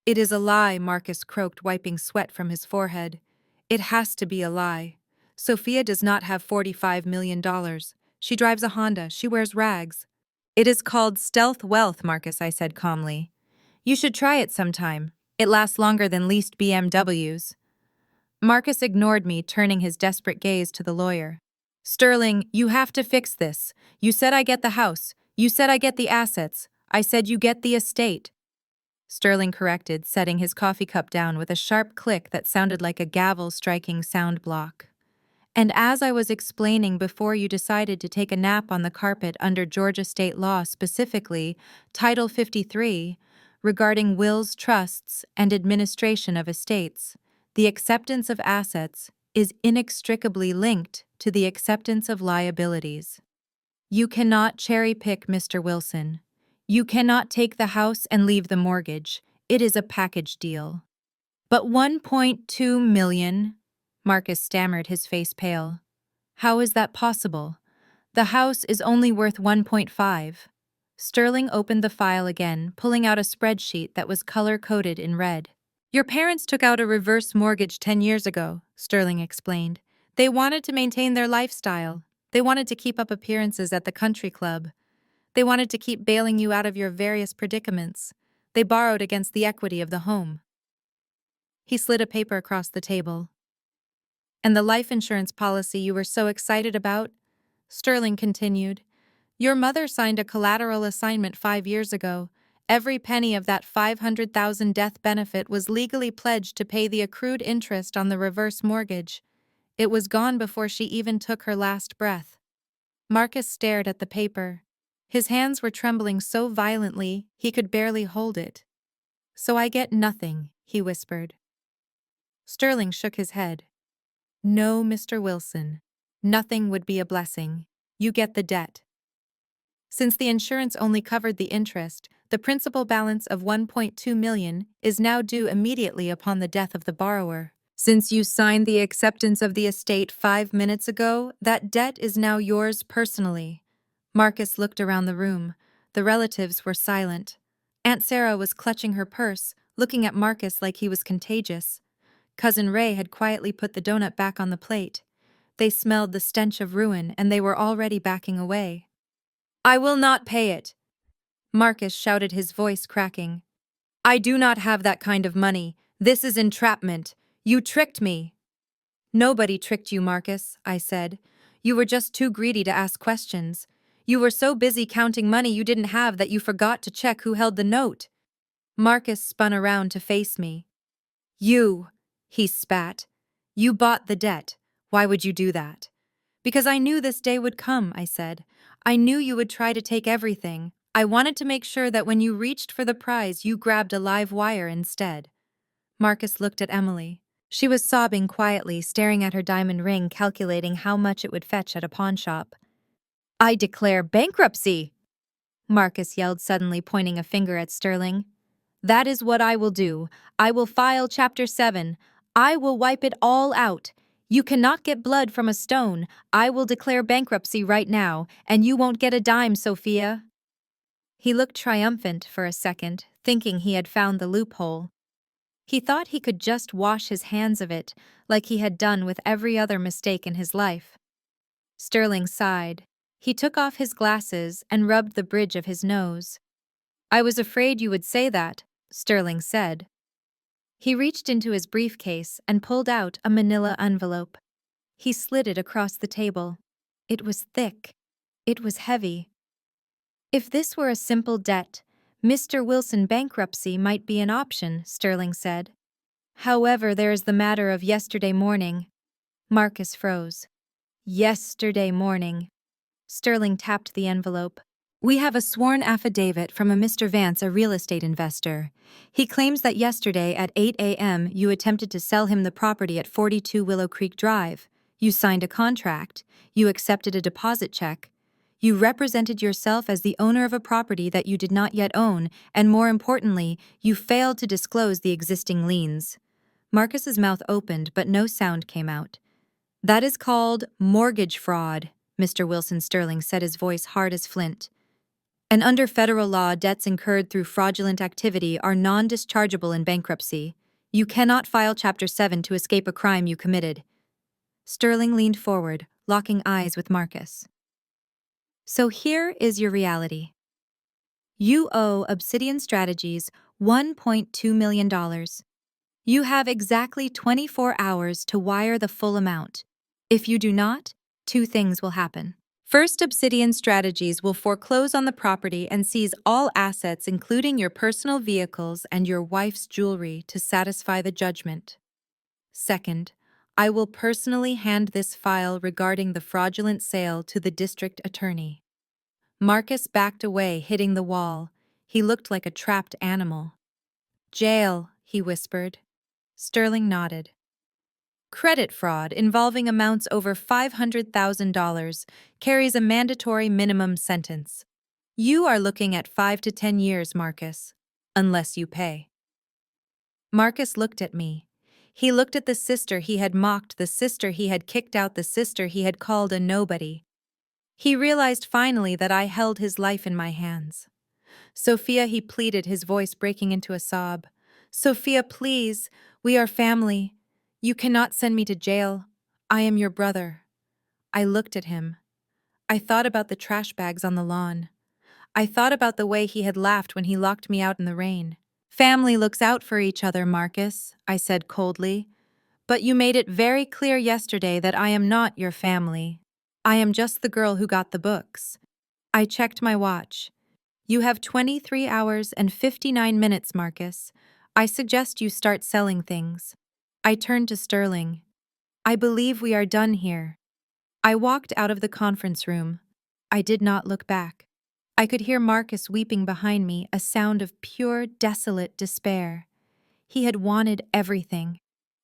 It is a lie, Marcus croaked, wiping sweat from his forehead. It has to be a lie. Sophia does not have $45 million. She drives a Honda. She wears rags. It is called stealth wealth, Marcus, I said calmly. You should try it sometime. It lasts longer than leased BMWs. Marcus ignored me, turning his desperate gaze to the lawyer. Sterling, you have to fix this. You said I get the house. You said I get the assets. I said you get the estate. Sterling corrected, setting his coffee cup down with a sharp click that sounded like a gavel striking sound block. And as I was explaining before, you decided to take a nap on the carpet under Georgia state law, specifically Title 53, regarding wills, trusts, and administration of estates, the acceptance of assets is inextricably linked to the acceptance of liabilities. You cannot cherry-pick, Mr. Wilson. You cannot take the house and leave the mortgage. It is a package deal. But $1.2 million, Marcus stammered, his face pale. How is that possible? The house is only worth 1.5. Sterling opened the file again, pulling out a spreadsheet that was color-coded in red. Your parents took out a reverse mortgage 10 years ago, Sterling explained. They wanted to maintain their lifestyle. They wanted to keep up appearances at the country club. They wanted to keep bailing you out of your various predicaments. They borrowed against the equity of the home. He slid a paper across the table. And the life insurance policy you were so excited about? Sterling continued. Your mother signed a collateral assignment 5 years ago. Every penny of that $500,000 death benefit was legally pledged to pay the accrued interest on the reverse mortgage. It was gone before she even took her last breath. Marcus stared at the paper. His hands were trembling so violently he could barely hold it. So I get nothing, he whispered. Sterling shook his head. No, Mr. Wilson. Nothing would be a blessing. You get the debt. Since the insurance only covered the interest, the principal balance of $1.2 million is now due immediately upon the death of the borrower. Since you signed the acceptance of the estate 5 minutes ago, that debt is now yours personally. Marcus looked around the room. The relatives were silent. Aunt Sarah was clutching her purse, looking at Marcus like he was contagious. Cousin Ray had quietly put the donut back on the plate. They smelled the stench of ruin, and they were already backing away. "I will not pay it!" Marcus shouted, his voice cracking. "I do not have that kind of money. This is entrapment. You tricked me." "Nobody tricked you, Marcus," I said. "You were just too greedy to ask questions. You were so busy counting money you didn't have that you forgot to check who held the note." Marcus spun around to face me. "You," he spat. "You bought the debt. Why would you do that?" "Because I knew this day would come," I said. "I knew you would try to take everything. I wanted to make sure that when you reached for the prize, you grabbed a live wire instead." Marcus looked at Emily. She was sobbing quietly, staring at her diamond ring, calculating how much it would fetch at a pawnshop. "I declare bankruptcy!" Marcus yelled suddenly, pointing a finger at Sterling. "That is what I will do. I will file Chapter 7. I will wipe it all out. You cannot get blood from a stone. I will declare bankruptcy right now, and you won't get a dime, Sophia." He looked triumphant for a second, thinking he had found the loophole. He thought he could just wash his hands of it, like he had done with every other mistake in his life. Sterling sighed. He took off his glasses and rubbed the bridge of his nose. "I was afraid you would say that," Sterling said. He reached into his briefcase and pulled out a manila envelope. He slid it across the table. It was thick. It was heavy. "If this were a simple debt, Mr. Wilson bankruptcy might be an option," Sterling said. "However, there is the matter of yesterday morning." Marcus froze. "Yesterday morning." Sterling tapped the envelope. "We have a sworn affidavit from a Mr. Vance, a real estate investor. He claims that yesterday at 8 a.m. you attempted to sell him the property at 42 Willow Creek Drive. You signed a contract. You accepted a deposit check. You represented yourself as the owner of a property that you did not yet own, and more importantly, you failed to disclose the existing liens." Marcus's mouth opened, but no sound came out. "That is called mortgage fraud," Mr. Wilson Sterling said, his voice hard as flint. "And under federal law, debts incurred through fraudulent activity are non-dischargeable in bankruptcy. You cannot file Chapter 7 to escape a crime you committed." Sterling leaned forward, locking eyes with Marcus. "So here is your reality. You owe Obsidian Strategies $1.2 million. You have exactly 24 hours to wire the full amount. If you do not, two things will happen. First, Obsidian Strategies will foreclose on the property and seize all assets, including your personal vehicles and your wife's jewelry, to satisfy the judgment. Second, I will personally hand this file regarding the fraudulent sale to the district attorney." Marcus backed away, hitting the wall. He looked like a trapped animal. "Jail," he whispered. Sterling nodded. "Credit fraud involving amounts over $500,000 carries a mandatory minimum sentence. You are looking at 5 to 10 years, Marcus, unless you pay." Marcus looked at me. He looked at the sister he had mocked, the sister he had kicked out, the sister he had called a nobody. He realized finally that I held his life in my hands. "Sophia," he pleaded, his voice breaking into a sob. "Sophia, please, we are family. You cannot send me to jail. I am your brother." I looked at him. I thought about the trash bags on the lawn. I thought about the way he had laughed when he locked me out in the rain. "Family looks out for each other, Marcus," I said coldly. "But you made it very clear yesterday that I am not your family. I am just the girl who got the books." I checked my watch. "You have 23 hours and 59 minutes, Marcus. I suggest you start selling things." I turned to Sterling. "I believe we are done here." I walked out of the conference room. I did not look back. I could hear Marcus weeping behind me, a sound of pure, desolate despair. He had wanted everything,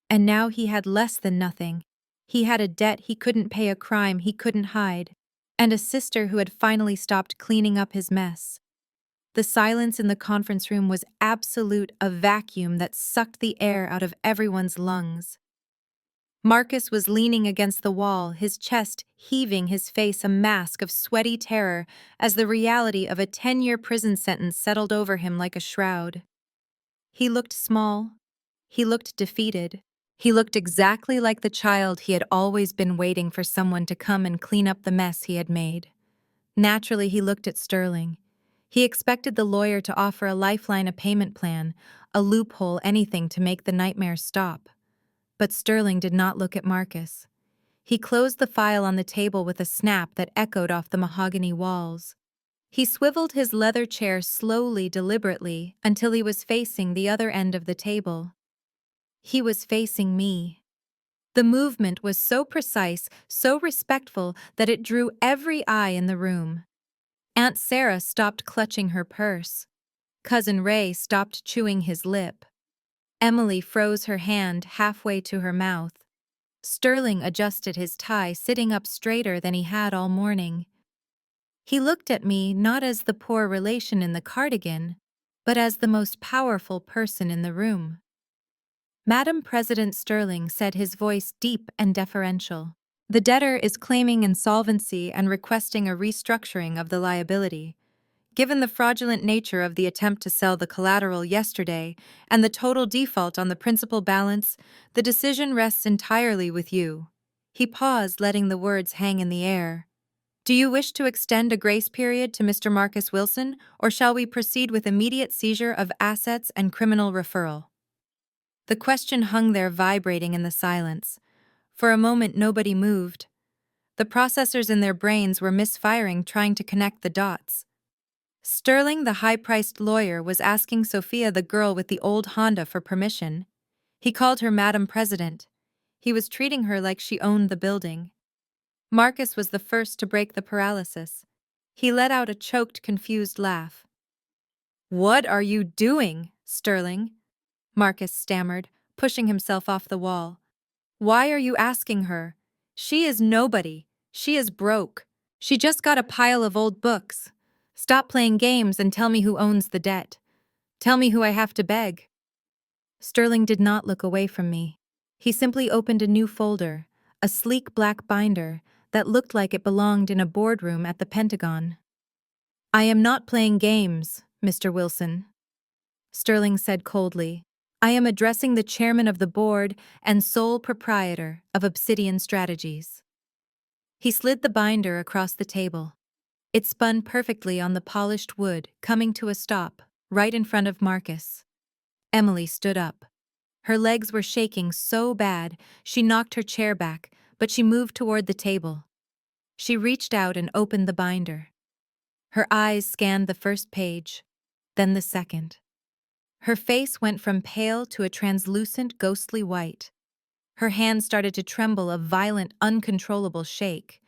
and now he had less than nothing. He had a debt he couldn't pay, a crime he couldn't hide, and a sister who had finally stopped cleaning up his mess. The silence in the conference room was absolute, a vacuum that sucked the air out of everyone's lungs. Marcus was leaning against the wall, his chest heaving, his face a mask of sweaty terror as the reality of a 10-year prison sentence settled over him like a shroud. He looked small. He looked defeated. He looked exactly like the child he had always been waiting for someone to come and clean up the mess he had made. Naturally, he looked at Sterling. He expected the lawyer to offer a lifeline, a payment plan, a loophole, anything to make the nightmare stop. But Sterling did not look at Marcus. He closed the file on the table with a snap that echoed off the mahogany walls. He swiveled his leather chair slowly, deliberately, until he was facing the other end of the table. He was facing me. The movement was so precise, so respectful, that it drew every eye in the room. Aunt Sarah stopped clutching her purse. Cousin Ray stopped chewing his lip. Emily froze her hand halfway to her mouth. Sterling adjusted his tie, sitting up straighter than he had all morning. He looked at me not as the poor relation in the cardigan, but as the most powerful person in the room. Madam President Sterling said, his voice deep and deferential. The debtor is claiming insolvency and requesting a restructuring of the liability. Given the fraudulent nature of the attempt to sell the collateral yesterday and the total default on the principal balance, the decision rests entirely with you. He paused, letting the words hang in the air. Do you wish to extend a grace period to Mr. Marcus Wilson, or shall we proceed with immediate seizure of assets and criminal referral? The question hung there, vibrating in the silence. For a moment, nobody moved. The processors in their brains were misfiring, trying to connect the dots. Sterling, the high-priced lawyer, was asking Sophia, the girl with the old Honda, for permission. He called her Madam President. He was treating her like she owned the building. Marcus was the first to break the paralysis. He let out a choked, confused laugh. "What are you doing, Sterling?" Marcus stammered, pushing himself off the wall. "Why are you asking her? She is nobody. She is broke. She just got a pile of old books. Stop playing games and tell me who owns the debt. Tell me who I have to beg." Sterling did not look away from me. He simply opened a new folder, a sleek black binder that looked like it belonged in a boardroom at the Pentagon. "I am not playing games, Mr. Wilson," Sterling said coldly. "I am addressing the chairman of the board and sole proprietor of Obsidian Strategies." He slid the binder across the table. It spun perfectly on the polished wood, coming to a stop, right in front of Marcus. Emily stood up. Her legs were shaking so bad, she knocked her chair back, but she moved toward the table. She reached out and opened the binder. Her eyes scanned the first page, then the second. Her face went from pale to a translucent, ghostly white. Her hands started to tremble, a violent, uncontrollable shake.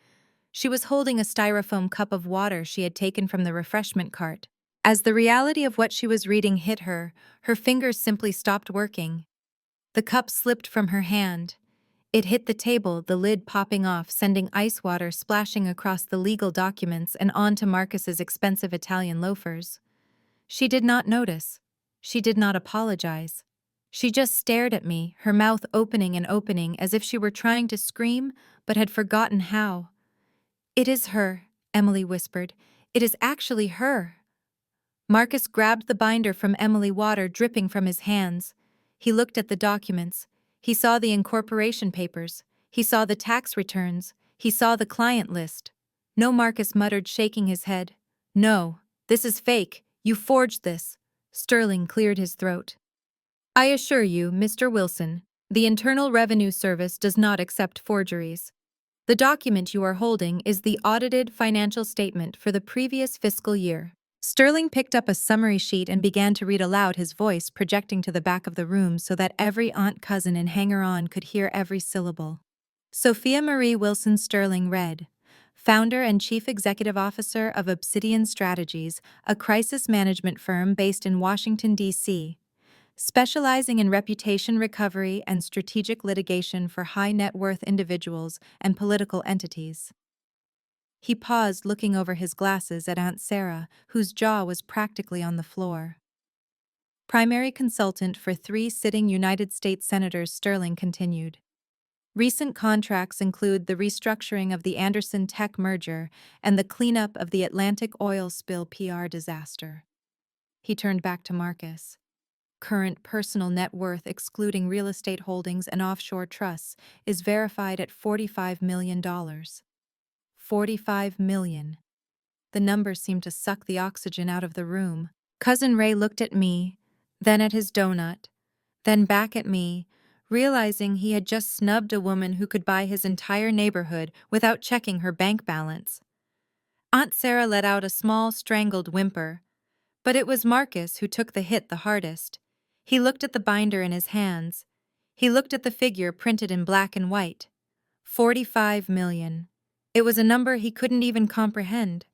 She was holding a styrofoam cup of water she had taken from the refreshment cart. As the reality of what she was reading hit her, her fingers simply stopped working. The cup slipped from her hand. It hit the table, the lid popping off, sending ice water splashing across the legal documents and onto Marcus's expensive Italian loafers. She did not notice. She did not apologize. She just stared at me, her mouth opening and opening as if she were trying to scream, but had forgotten how. "It is her," Emily whispered. "It is actually her." Marcus grabbed the binder from Emily, water dripping from his hands. He looked at the documents. He saw the incorporation papers. He saw the tax returns. He saw the client list. "No," Marcus muttered, shaking his head. "No, this is fake. You forged this." Sterling cleared his throat. "I assure you, Mr. Wilson, the Internal Revenue Service does not accept forgeries. The document you are holding is the audited financial statement for the previous fiscal year." Sterling picked up a summary sheet and began to read aloud, his voice projecting to the back of the room so that every aunt, cousin, and hanger-on could hear every syllable. Sophia Marie Wilson Sterling read, "Founder and Chief Executive Officer of Obsidian Strategies, a crisis management firm based in Washington, D.C., specializing in reputation recovery and strategic litigation for high-net-worth individuals and political entities." He paused, looking over his glasses at Aunt Sarah, whose jaw was practically on the floor. "Primary consultant for 3 sitting United States Senators," Sterling continued. Recent contracts include the restructuring of the Anderson Tech merger and the cleanup of the Atlantic oil spill PR disaster. He turned back to Marcus. Current personal net worth, excluding real estate holdings and offshore trusts, is verified at $45 million. $45 million. The number seemed to suck the oxygen out of the room. Cousin Ray looked at me, then at his donut, then back at me, realizing he had just snubbed a woman who could buy his entire neighborhood without checking her bank balance. Aunt Sarah let out a small, strangled whimper, but it was Marcus who took the hit the hardest. He looked at the binder in his hands. He looked at the figure printed in black and white. 45 million. It was a number he couldn't even comprehend.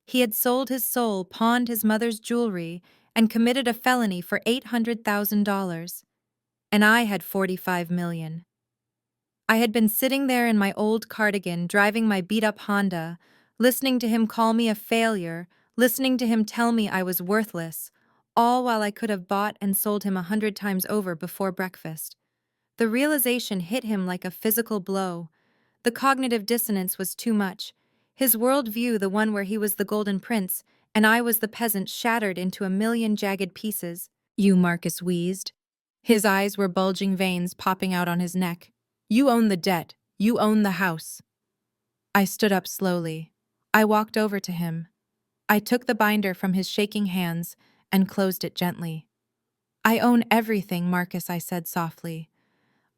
He had sold his soul, pawned his mother's jewelry, and committed a felony for $800,000. And I had 45 million. I had been sitting there in my old cardigan, driving my beat-up Honda, listening to him call me a failure, listening to him tell me I was worthless, all while I could have bought and sold him 100 times over before breakfast. The realization hit him like a physical blow. The cognitive dissonance was too much. His worldview, the one where he was the golden prince, and I was the peasant, shattered into a million jagged pieces. "You," Marcus wheezed. His eyes were bulging veins popping out on his neck. "You own the debt. You own the house." I stood up slowly. I walked over to him. I took the binder from his shaking hands and closed it gently. "I own everything, Marcus," I said softly.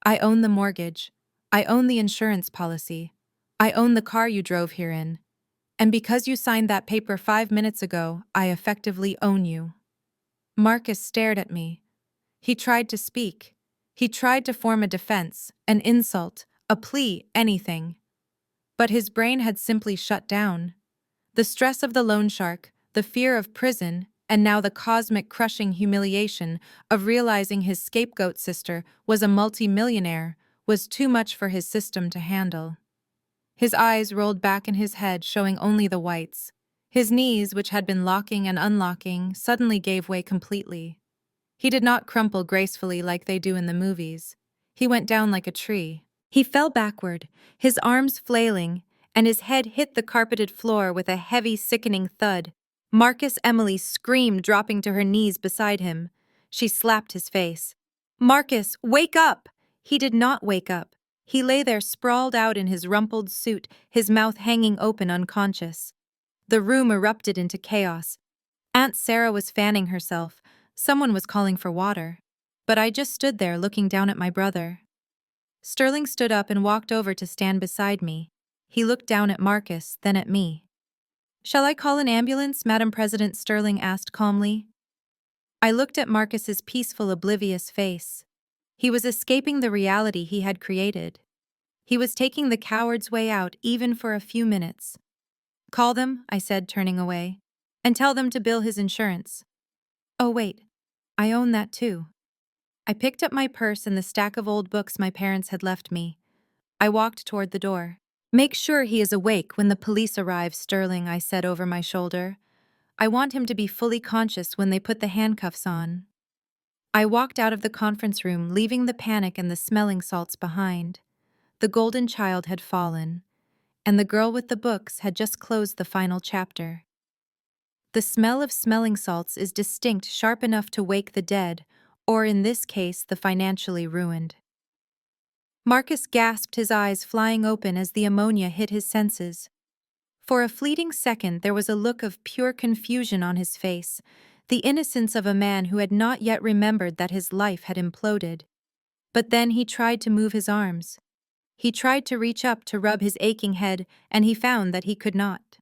"I own the mortgage. I own the insurance policy. I own the car you drove here in. And because you signed that paper 5 minutes ago, I effectively own you." Marcus stared at me. He tried to speak. He tried to form a defense, an insult, a plea, anything. But his brain had simply shut down. The stress of the loan shark, the fear of prison, and now the cosmic crushing humiliation of realizing his scapegoat sister was a multi-millionaire, was too much for his system to handle. His eyes rolled back in his head, showing only the whites. His knees, which had been locking and unlocking, suddenly gave way completely. He did not crumple gracefully like they do in the movies. He went down like a tree. He fell backward, his arms flailing, and his head hit the carpeted floor with a heavy, sickening thud. Marcus Emily screamed, dropping to her knees beside him. She slapped his face. "Marcus, wake up!" He did not wake up. He lay there sprawled out in his rumpled suit, his mouth hanging open, unconscious. The room erupted into chaos. Aunt Sarah was fanning herself. Someone was calling for water. But I just stood there looking down at my brother. Sterling stood up and walked over to stand beside me. He looked down at Marcus, then at me. "Shall I call an ambulance, Madam President?" Sterling asked calmly. I looked at Marcus's peaceful, oblivious face. He was escaping the reality he had created. He was taking the coward's way out, even for a few minutes. "Call them," I said, turning away, "and tell them to bill his insurance." "Oh wait, I own that too." I picked up my purse and the stack of old books my parents had left me. I walked toward the door. "Make sure he is awake when the police arrive, Sterling," I said over my shoulder. "I want him to be fully conscious when they put the handcuffs on." I walked out of the conference room, leaving the panic and the smelling salts behind. The golden child had fallen, and the girl with the books had just closed the final chapter. The smell of smelling salts is distinct, sharp enough to wake the dead, or in this case, the financially ruined. Marcus gasped, his eyes flying open as the ammonia hit his senses. For a fleeting second, there was a look of pure confusion on his face, the innocence of a man who had not yet remembered that his life had imploded. But then he tried to move his arms. He tried to reach up to rub his aching head, and he found that he could not.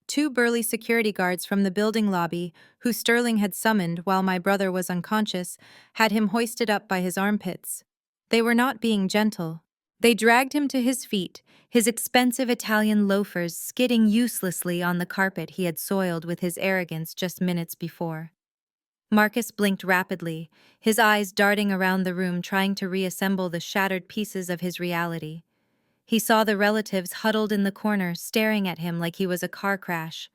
2 burly security guards from the building lobby, who Sterling had summoned while my brother was unconscious, had him hoisted up by his armpits. They were not being gentle. They dragged him to his feet, his expensive Italian loafers skidding uselessly on the carpet he had soiled with his arrogance just minutes before. Marcus blinked rapidly, his eyes darting around the room, trying to reassemble the shattered pieces of his reality. He saw the relatives huddled in the corner, staring at him like he was a car crash.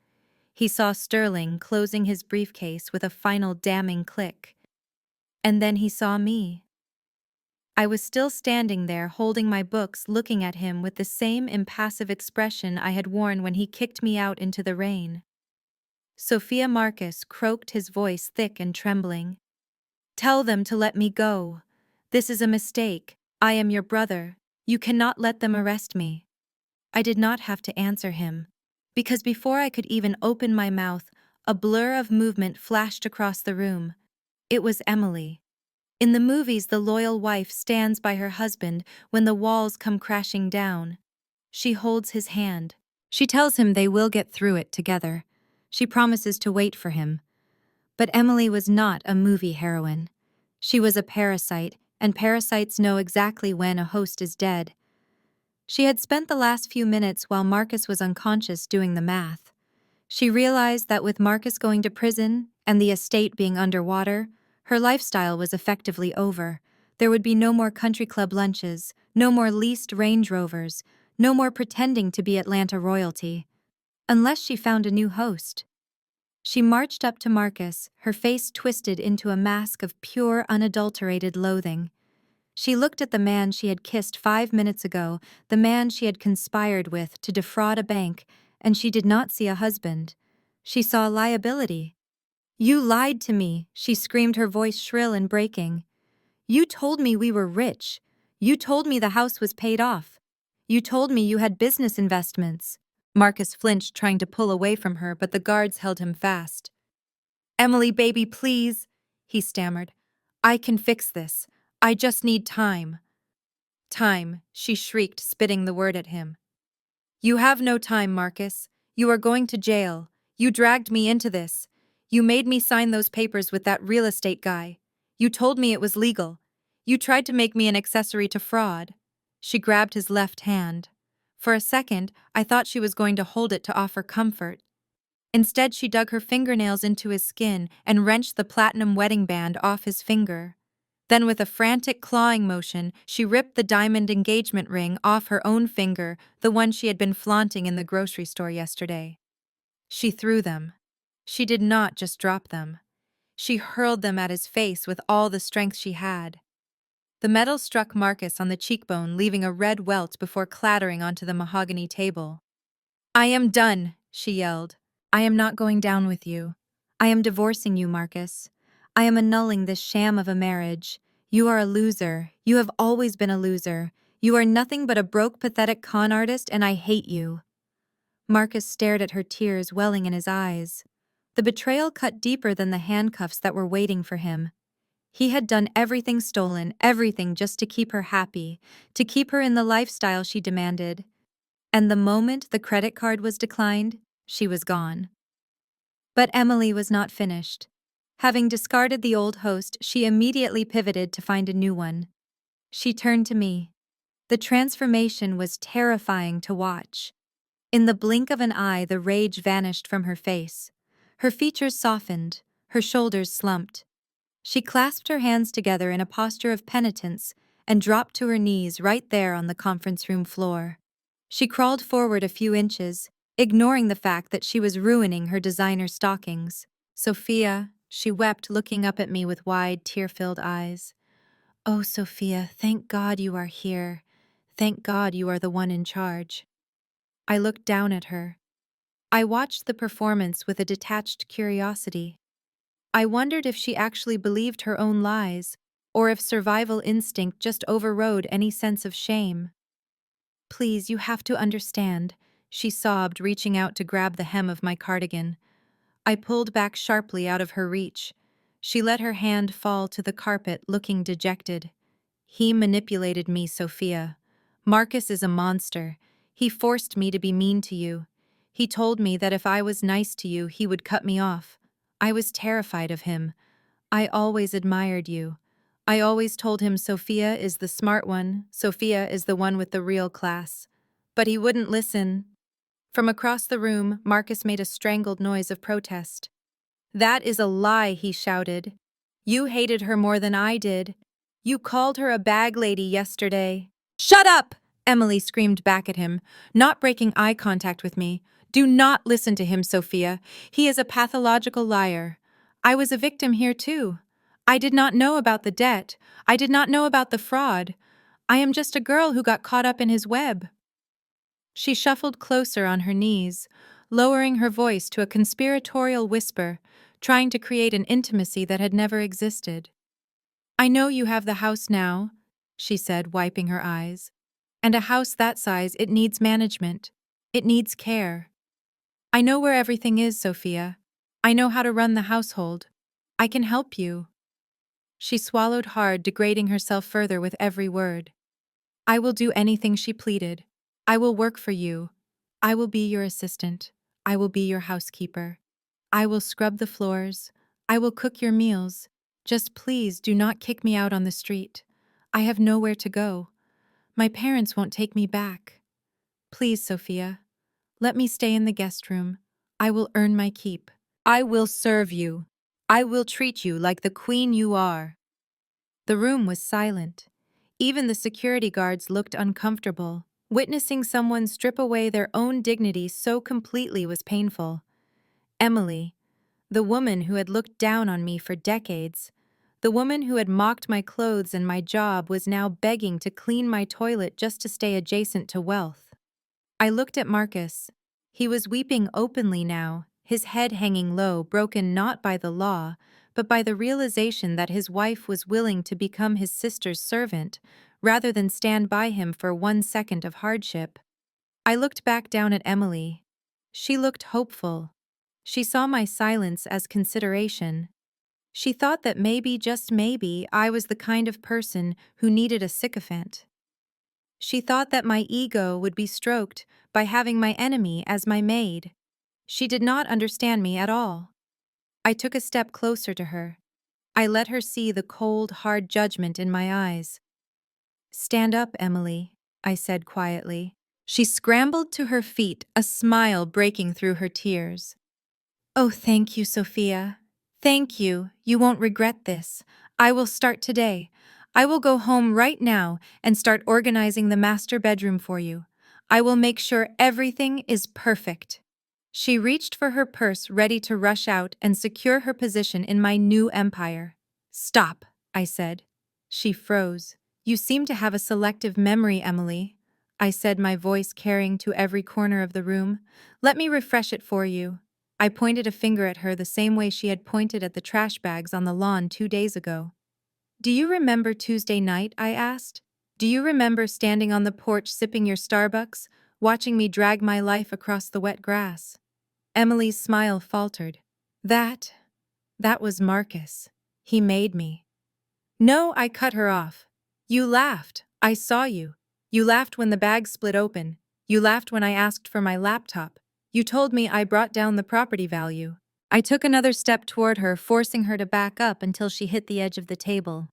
He saw Sterling closing his briefcase with a final damning click. And then he saw me. I was still standing there holding my books, looking at him with the same impassive expression I had worn when he kicked me out into the rain. Sophia Marcus croaked, his voice thick and trembling. "Tell them to let me go. This is a mistake. I am your brother. You cannot let them arrest me." I did not have to answer him, because before I could even open my mouth, a blur of movement flashed across the room. It was Emily. In the movies, the loyal wife stands by her husband when the walls come crashing down. She holds his hand. She tells him they will get through it together. She promises to wait for him. But Emily was not a movie heroine. She was a parasite, and parasites know exactly when a host is dead. She had spent the last few minutes while Marcus was unconscious doing the math. She realized that with Marcus going to prison and the estate being underwater, her lifestyle was effectively over. There would be no more country club lunches, no more leased Range Rovers, no more pretending to be Atlanta royalty. Unless she found a new host. She marched up to Marcus, her face twisted into a mask of pure, unadulterated loathing. She looked at the man she had kissed 5 minutes ago, the man she had conspired with to defraud a bank, and she did not see a husband. She saw liability. "You lied to me," she screamed, her voice shrill and breaking. "You told me we were rich. You told me the house was paid off. You told me you had business investments." Marcus flinched, trying to pull away from her, but the guards held him fast. "Emily, baby, please," he stammered. "I can fix this. I just need time." "Time," she shrieked, spitting the word at him. "You have no time, Marcus. You are going to jail. You dragged me into this. You made me sign those papers with that real estate guy. You told me it was legal. You tried to make me an accessory to fraud." She grabbed his left hand. For a second, I thought she was going to hold it to offer comfort. Instead, she dug her fingernails into his skin and wrenched the platinum wedding band off his finger. Then, with a frantic clawing motion, she ripped the diamond engagement ring off her own finger, the one she had been flaunting in the grocery store yesterday. She threw them. She did not just drop them. She hurled them at his face with all the strength she had. The metal struck Marcus on the cheekbone, leaving a red welt before clattering onto the mahogany table. "I am done," she yelled. "I am not going down with you. I am divorcing you, Marcus. I am annulling this sham of a marriage. You are a loser. You have always been a loser. You are nothing but a broke, pathetic con artist, and I hate you." Marcus stared at her, tears welling in his eyes. The betrayal cut deeper than the handcuffs that were waiting for him. He had done everything, stolen everything, just to keep her happy, to keep her in the lifestyle she demanded. And the moment the credit card was declined, she was gone. But Emily was not finished. Having discarded the old host, she immediately pivoted to find a new one. She turned to me. The transformation was terrifying to watch. In the blink of an eye, the rage vanished from her face. Her features softened, her shoulders slumped. She clasped her hands together in a posture of penitence and dropped to her knees right there on the conference room floor. She crawled forward a few inches, ignoring the fact that she was ruining her designer stockings. "Sophia," she wept, looking up at me with wide, tear-filled eyes. "Oh, Sophia, thank God you are here. Thank God you are the one in charge." I looked down at her. I watched the performance with a detached curiosity. I wondered if she actually believed her own lies, or if survival instinct just overrode any sense of shame. "Please, you have to understand," she sobbed, reaching out to grab the hem of my cardigan. I pulled back sharply out of her reach. She let her hand fall to the carpet, looking dejected. "He manipulated me, Sophia. Marcus is a monster. He forced me to be mean to you. He told me that if I was nice to you, he would cut me off. I was terrified of him. I always admired you. I always told him Sophia is the smart one, Sophia is the one with the real class. But he wouldn't listen." From across the room, Marcus made a strangled noise of protest. "That is a lie," he shouted. "You hated her more than I did. You called her a bag lady yesterday." "Shut up!" Emily screamed back at him, not breaking eye contact with me. "Do not listen to him, Sophia. He is a pathological liar. I was a victim here too. I did not know about the debt. I did not know about the fraud. I am just a girl who got caught up in his web." She shuffled closer on her knees, lowering her voice to a conspiratorial whisper, trying to create an intimacy that had never existed. "I know you have the house now," she said, wiping her eyes. "And a house that size, it needs management. It needs care. I know where everything is, Sophia. I know how to run the household. I can help you." She swallowed hard, degrading herself further with every word. "I will do anything," she pleaded. "I will work for you. I will be your assistant. I will be your housekeeper. I will scrub the floors. I will cook your meals. Just please do not kick me out on the street. I have nowhere to go. My parents won't take me back. Please, Sophia, let me stay in the guest room. I will earn my keep. I will serve you. I will treat you like the queen you are." The room was silent. Even the security guards looked uncomfortable. Witnessing someone strip away their own dignity so completely was painful. Emily, the woman who had looked down on me for decades, the woman who had mocked my clothes and my job, was now begging to clean my toilet just to stay adjacent to wealth. I looked at Marcus. He was weeping openly now, his head hanging low, broken not by the law, but by the realization that his wife was willing to become his sister's servant, rather than stand by him for 1 second of hardship. I looked back down at Emily. She looked hopeful. She saw my silence as consideration. She thought that maybe, just maybe, I was the kind of person who needed a sycophant. She thought that my ego would be stroked by having my enemy as my maid. She did not understand me at all. I took a step closer to her. I let her see the cold, hard judgment in my eyes. "Stand up, Emily," I said quietly. She scrambled to her feet, a smile breaking through her tears. "Oh, thank you, Sophia. Thank you. You won't regret this. I will start today. I will go home right now and start organizing the master bedroom for you. I will make sure everything is perfect." She reached for her purse, ready to rush out and secure her position in my new empire. "Stop," I said. She froze. "You seem to have a selective memory, Emily," I said, my voice carrying to every corner of the room. "Let me refresh it for you." I pointed a finger at her the same way she had pointed at the trash bags on the lawn 2 days ago. "Do you remember Tuesday night?" I asked. "Do you remember standing on the porch sipping your Starbucks, watching me drag my life across the wet grass?" Emily's smile faltered. That was Marcus. He made me." "No," I cut her off. "You laughed. I saw you. You laughed when the bag split open. You laughed when I asked for my laptop. You told me I brought down the property value." I took another step toward her, forcing her to back up until she hit the edge of the table.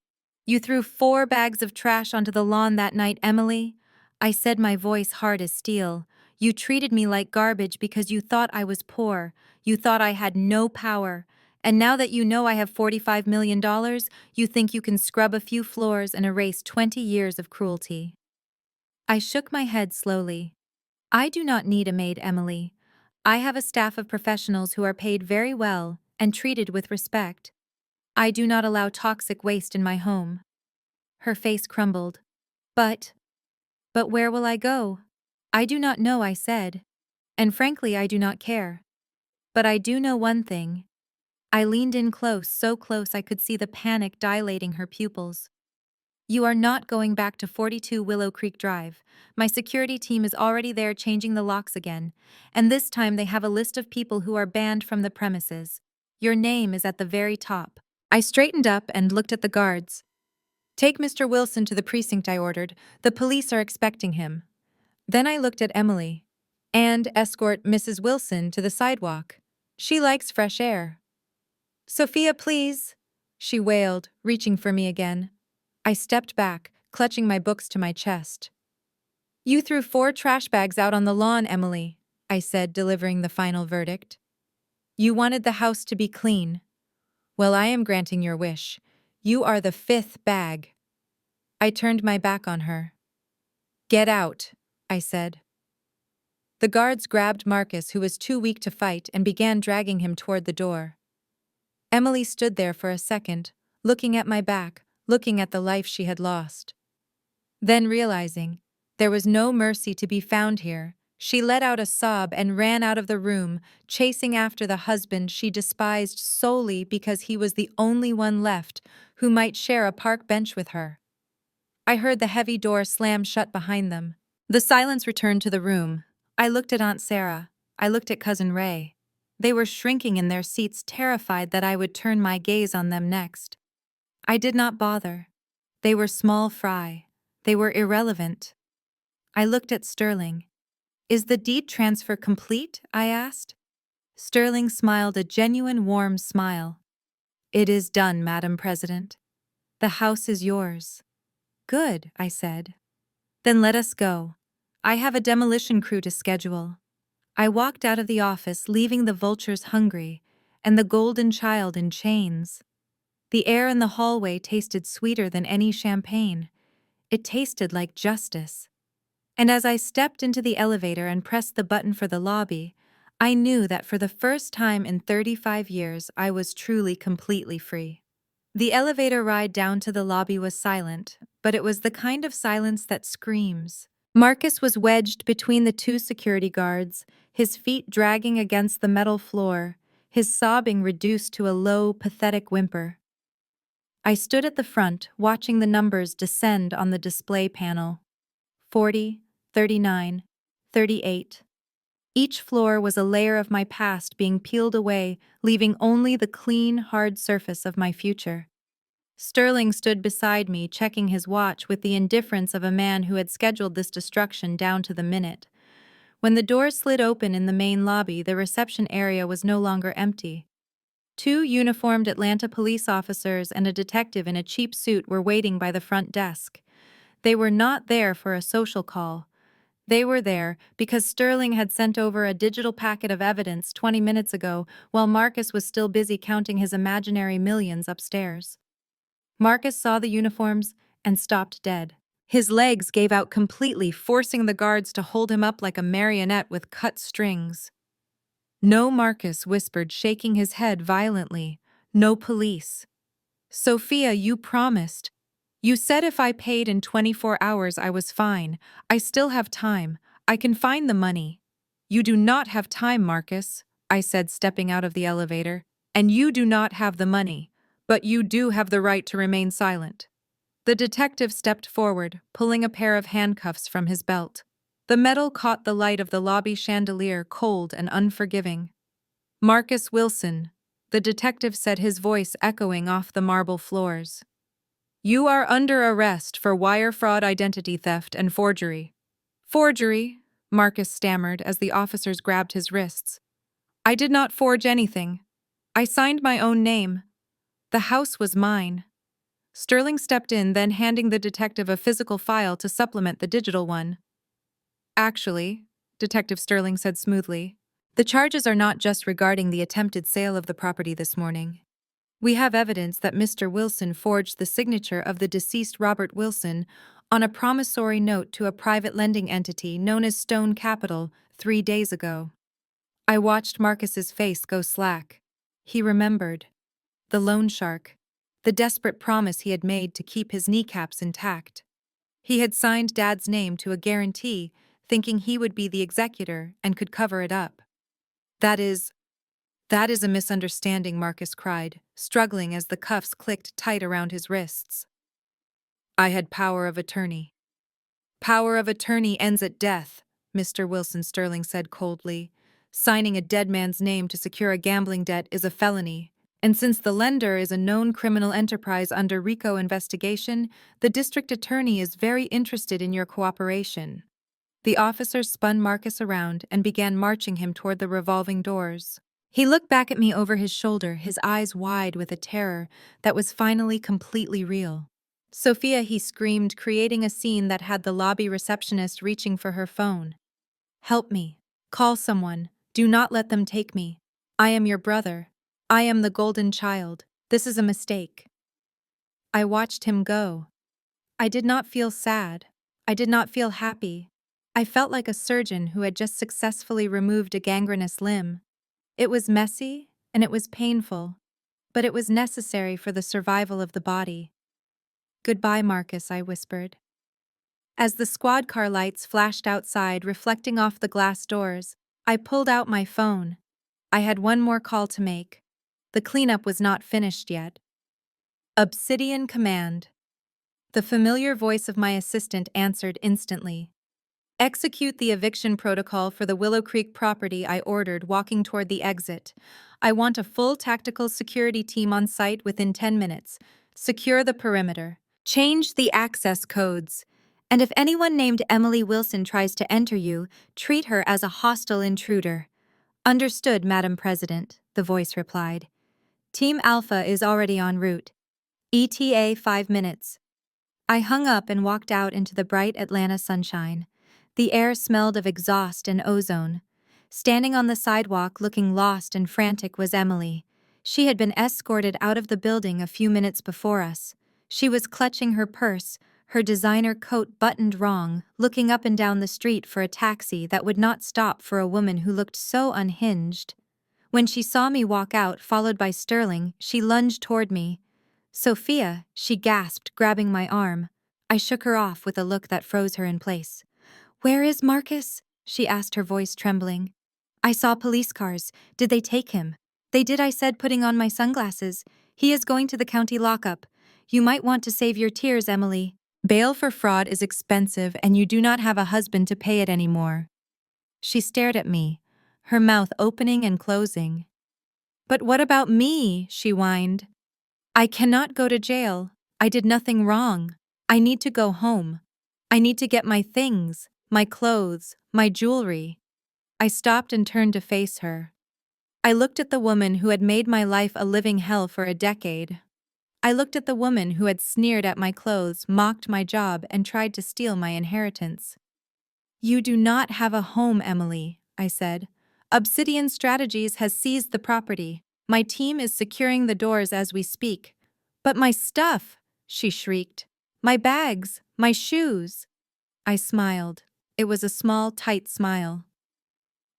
"You threw 4 bags of trash onto the lawn that night, Emily," I said, my voice hard as steel. "You treated me like garbage because you thought I was poor. You thought I had no power. And now that you know I have $45 million, you think you can scrub a few floors and erase 20 years of cruelty." I shook my head slowly. "I do not need a maid, Emily. I have a staff of professionals who are paid very well and treated with respect. I do not allow toxic waste in my home." Her face crumbled. But where will I go?" "I do not know," I said. "And frankly, I do not care. But I do know one thing." I leaned in close, so close I could see the panic dilating her pupils. "You are not going back to 42 Willow Creek Drive. My security team is already there changing the locks again, and this time they have a list of people who are banned from the premises. Your name is at the very top." I straightened up and looked at the guards. "Take Mr. Wilson to the precinct," I ordered. "The police are expecting him." Then I looked at Emily. "And escort Mrs. Wilson to the sidewalk. She likes fresh air." "Sophia, please," she wailed, reaching for me again. I stepped back, clutching my books to my chest. "You threw 4 trash bags out on the lawn, Emily," I said, delivering the final verdict. "You wanted the house to be clean. Well, I am granting your wish. You are the 5th bag." I turned my back on her. "Get out," I said. The guards grabbed Marcus, who was too weak to fight, and began dragging him toward the door. Emily stood there for a second, looking at my back, looking at the life she had lost. Then realizing there was no mercy to be found here, she let out a sob and ran out of the room, chasing after the husband she despised solely because he was the only one left who might share a park bench with her. I heard the heavy door slam shut behind them. The silence returned to the room. I looked at Aunt Sarah. I looked at Cousin Ray. They were shrinking in their seats, terrified that I would turn my gaze on them next. I did not bother. They were small fry. They were irrelevant. I looked at Sterling. "Is the deed transfer complete?" I asked. Sterling smiled a genuine warm smile. "It is done, Madam President. The house is yours." "Good," I said. "Then let us go. I have a demolition crew to schedule." I walked out of the office, leaving the vultures hungry and the golden child in chains. The air in the hallway tasted sweeter than any champagne. It tasted like justice. And as I stepped into the elevator and pressed the button for the lobby, I knew that for the first time in 35 years I was truly completely free. The elevator ride down to the lobby was silent, but it was the kind of silence that screams. Marcus was wedged between the two security guards, his feet dragging against the metal floor, his sobbing reduced to a low, pathetic whimper. I stood at the front, watching the numbers descend on the display panel. 40, 39, 38. Each floor was a layer of my past being peeled away, leaving only the clean, hard surface of my future. Sterling stood beside me, checking his watch with the indifference of a man who had scheduled this destruction down to the minute. When the door slid open in the main lobby, the reception area was no longer empty. 2 uniformed Atlanta police officers and a detective in a cheap suit were waiting by the front desk. They were not there for a social call. They were there because Sterling had sent over a digital packet of evidence 20 minutes ago while Marcus was still busy counting his imaginary millions upstairs. Marcus saw the uniforms and stopped dead. His legs gave out completely, forcing the guards to hold him up like a marionette with cut strings. "No," Marcus whispered, shaking his head violently. "No police." "Sophia, you promised. You said if I paid in 24 hours I was fine. I still have time. I can find the money." "You do not have time, Marcus," I said, stepping out of the elevator. "And you do not have the money. But you do have the right to remain silent." The detective stepped forward, pulling a pair of handcuffs from his belt. The metal caught the light of the lobby chandelier, cold and unforgiving. "Marcus Wilson," the detective said, his voice echoing off the marble floors. "You are under arrest for wire fraud, identity theft, and forgery." "Forgery?" Marcus stammered as the officers grabbed his wrists. "I did not forge anything. I signed my own name. The house was mine." Sterling stepped in, then handing the detective a physical file to supplement the digital one. "Actually," Detective Sterling said smoothly, "the charges are not just regarding the attempted sale of the property this morning. We have evidence that Mr. Wilson forged the signature of the deceased Robert Wilson on a promissory note to a private lending entity known as Stone Capital 3 days ago." I watched Marcus's face go slack. He remembered. The loan shark. The desperate promise he had made to keep his kneecaps intact. He had signed Dad's name to a guarantee, thinking he would be the executor and could cover it up. That is a misunderstanding," Marcus cried, struggling as the cuffs clicked tight around his wrists. "I had power of attorney." "Power of attorney ends at death," Mr. Wilson Sterling said coldly. "Signing a dead man's name to secure a gambling debt is a felony. And since the lender is a known criminal enterprise under RICO investigation, the district attorney is very interested in your cooperation." The officers spun Marcus around and began marching him toward the revolving doors. He looked back at me over his shoulder, his eyes wide with a terror that was finally completely real. "Sophia," he screamed, creating a scene that had the lobby receptionist reaching for her phone. "Help me. Call someone. Do not let them take me. I am your brother. I am the golden child. This is a mistake." I watched him go. I did not feel sad. I did not feel happy. I felt like a surgeon who had just successfully removed a gangrenous limb. It was messy and it was painful, but it was necessary for the survival of the body. "Goodbye, Marcus," I whispered. As the squad car lights flashed outside, reflecting off the glass doors, I pulled out my phone. I had one more call to make. The cleanup was not finished yet. "Obsidian Command." The familiar voice of my assistant answered instantly. "Execute the eviction protocol for the Willow Creek property," I ordered, walking toward the exit. "I want a full tactical security team on site within 10 minutes. Secure the perimeter. Change the access codes. And if anyone named Emily Wilson tries to enter you, treat her as a hostile intruder." "Understood, Madam President," the voice replied. "Team Alpha is already en route. ETA 5 minutes." I hung up and walked out into the bright Atlanta sunshine. The air smelled of exhaust and ozone. Standing on the sidewalk looking lost and frantic was Emily. She had been escorted out of the building a few minutes before us. She was clutching her purse, her designer coat buttoned wrong, looking up and down the street for a taxi that would not stop for a woman who looked so unhinged. When she saw me walk out, followed by Sterling, she lunged toward me. "Sophia," she gasped, grabbing my arm. I shook her off with a look that froze her in place. "Where is Marcus?" she asked, her voice trembling. "I saw police cars. Did they take him?" "They did," I said, putting on my sunglasses. "He is going to the county lockup. You might want to save your tears, Emily. Bail for fraud is expensive and you do not have a husband to pay it anymore." She stared at me, her mouth opening and closing. "But what about me?" she whined. "I cannot go to jail. I did nothing wrong. I need to go home. I need to get my things, my clothes, my jewelry." I stopped and turned to face her. I looked at the woman who had made my life a living hell for a decade. I looked at the woman who had sneered at my clothes, mocked my job, and tried to steal my inheritance. "You do not have a home, Emily," I said. "Obsidian Strategies has seized the property. My team is securing the doors as we speak." "But my stuff!" she shrieked. "My bags, my shoes." I smiled. It was a small, tight smile.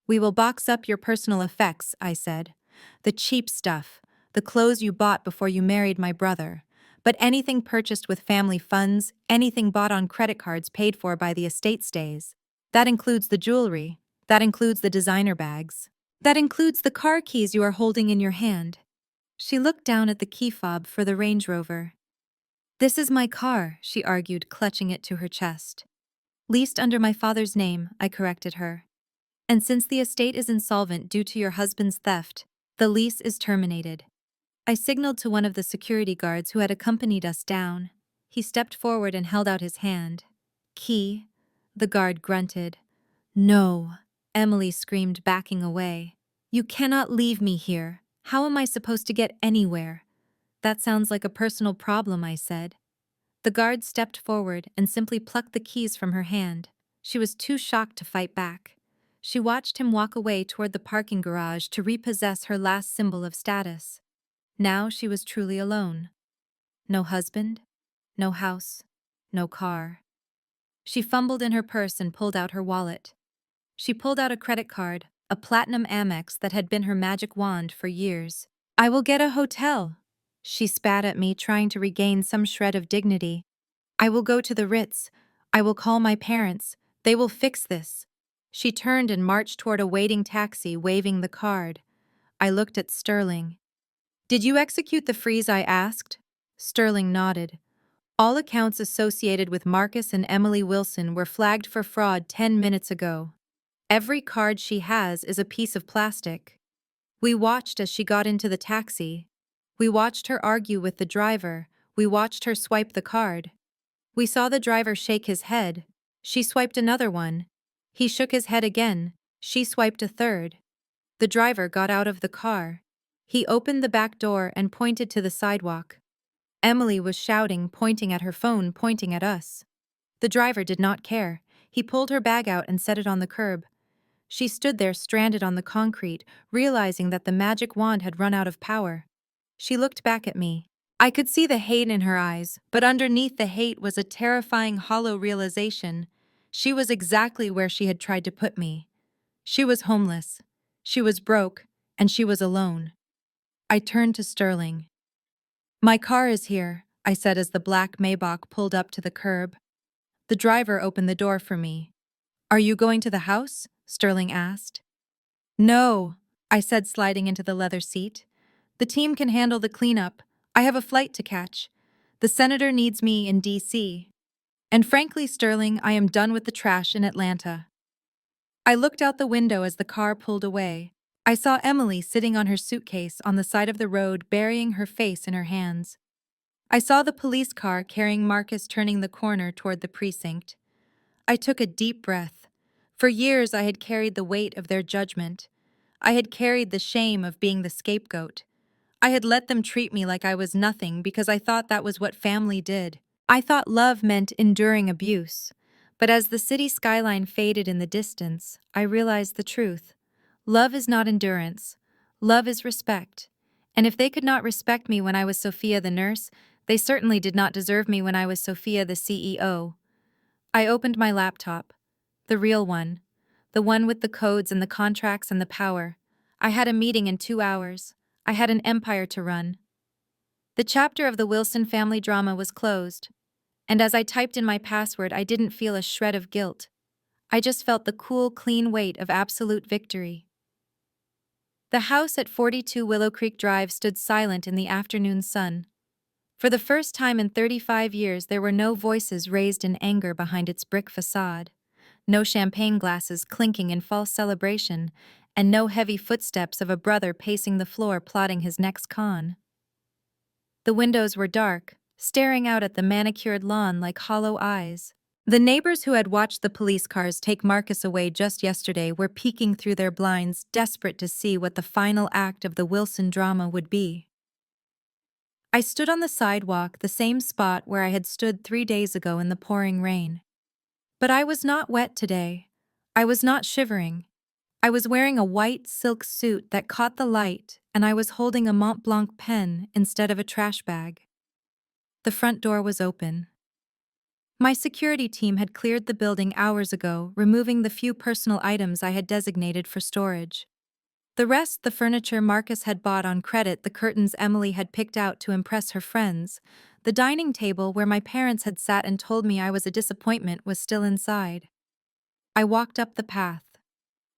"We will box up your personal effects," I said. "The cheap stuff, the clothes you bought before you married my brother. But anything purchased with family funds, anything bought on credit cards paid for by the estate stays. That includes the jewelry. That includes the designer bags. That includes the car keys you are holding in your hand." She looked down at the key fob for the Range Rover. "This is my car," she argued, clutching it to her chest. "Leased under my father's name," I corrected her. "And since the estate is insolvent due to your husband's theft, the lease is terminated." I signaled to one of the security guards who had accompanied us down. He stepped forward and held out his hand. "Key?" The guard grunted. "No," Emily screamed, backing away. "You cannot leave me here. How am I supposed to get anywhere?" "That sounds like a personal problem," I said. The guard stepped forward and simply plucked the keys from her hand. She was too shocked to fight back. She watched him walk away toward the parking garage to repossess her last symbol of status. Now she was truly alone. No husband, no house, no car. She fumbled in her purse and pulled out her wallet. She pulled out a credit card, a platinum Amex that had been her magic wand for years. "I will get a hotel." She spat at me, trying to regain some shred of dignity. "I will go to the Ritz. I will call my parents. They will fix this." She turned and marched toward a waiting taxi, waving the card. I looked at Sterling. "Did you execute the freeze I asked?" Sterling nodded. "All accounts associated with Marcus and Emily Wilson were flagged for fraud 10 minutes ago. Every card she has is a piece of plastic." We watched as she got into the taxi. We watched her argue with the driver. We watched her swipe the card. We saw the driver shake his head. She swiped another one. He shook his head again. She swiped a third. The driver got out of the car. He opened the back door and pointed to the sidewalk. Emily was shouting, pointing at her phone, pointing at us. The driver did not care. He pulled her bag out and set it on the curb. She stood there, stranded on the concrete, realizing that the magic wand had run out of power. She looked back at me. I could see the hate in her eyes, but underneath the hate was a terrifying, hollow realization. She was exactly where she had tried to put me. She was homeless. She was broke, and she was alone. I turned to Sterling. "My car is here," I said as the black Maybach pulled up to the curb. The driver opened the door for me. "Are you going to the house?" Sterling asked. "No," I said, sliding into the leather seat. "The team can handle the cleanup. I have a flight to catch. The senator needs me in D.C. And frankly, Sterling, I am done with the trash in Atlanta." I looked out the window as the car pulled away. I saw Emily sitting on her suitcase on the side of the road, burying her face in her hands. I saw the police car carrying Marcus turning the corner toward the precinct. I took a deep breath. For years I had carried the weight of their judgment. I had carried the shame of being the scapegoat. I had let them treat me like I was nothing because I thought that was what family did. I thought love meant enduring abuse. But as the city skyline faded in the distance, I realized the truth. Love is not endurance. Love is respect. And if they could not respect me when I was Sophia the nurse, they certainly did not deserve me when I was Sophia the CEO. I opened my laptop. The real one. The one with the codes and the contracts and the power. I had a meeting in 2 hours. I had an empire to run. The chapter of the Wilson family drama was closed. And as I typed in my password, I didn't feel a shred of guilt. I just felt the cool, clean weight of absolute victory. The house at 42 Willow Creek Drive stood silent in the afternoon sun. For the first time in 35 years, there were no voices raised in anger behind its brick facade, no champagne glasses clinking in false celebration, and no heavy footsteps of a brother pacing the floor plotting his next con. The windows were dark, staring out at the manicured lawn like hollow eyes. The neighbors who had watched the police cars take Marcus away just yesterday were peeking through their blinds, desperate to see what the final act of the Wilson drama would be. I stood on the sidewalk, the same spot where I had stood 3 days ago in the pouring rain. But I was not wet today. I was not shivering. I was wearing a white silk suit that caught the light, and I was holding a Mont Blanc pen instead of a trash bag. The front door was open. My security team had cleared the building hours ago, removing the few personal items I had designated for storage. The rest, the furniture Marcus had bought on credit, the curtains Emily had picked out to impress her friends, the dining table where my parents had sat and told me I was a disappointment, was still inside. I walked up the path.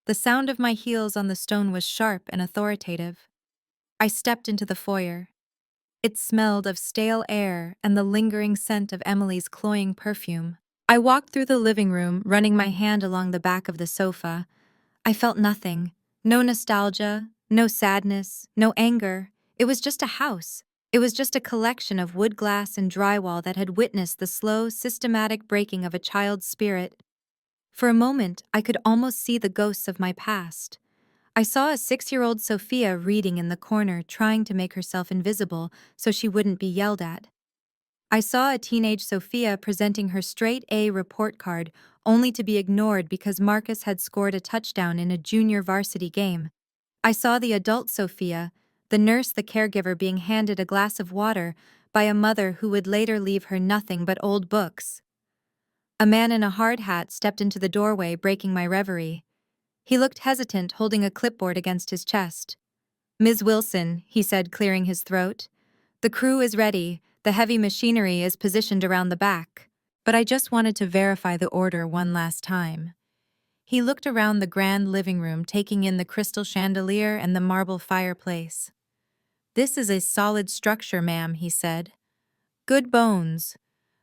The sound of my heels on the stone was sharp and authoritative. I stepped into the foyer. It smelled of stale air and the lingering scent of Emily's cloying perfume. I walked through the living room, running my hand along the back of the sofa. I felt nothing. No nostalgia, no sadness, no anger. It was just a house. It was just a collection of wood glass and drywall that had witnessed the slow, systematic breaking of a child's spirit. For a moment, I could almost see the ghosts of my past. I saw a 6-year-old Sophia reading in the corner, trying to make herself invisible so she wouldn't be yelled at. I saw a teenage Sophia presenting her straight A report card only to be ignored because Marcus had scored a touchdown in a junior varsity game. I saw the adult Sophia, the nurse, the caregiver, being handed a glass of water by a mother who would later leave her nothing but old books. A man in a hard hat stepped into the doorway, breaking my reverie. He looked hesitant, holding a clipboard against his chest. "Ms. Wilson," he said, clearing his throat. "The crew is ready. The heavy machinery is positioned around the back." But I just wanted to verify the order one last time. He looked around the grand living room, taking in the crystal chandelier and the marble fireplace. "This is a solid structure, ma'am," he said. "Good bones.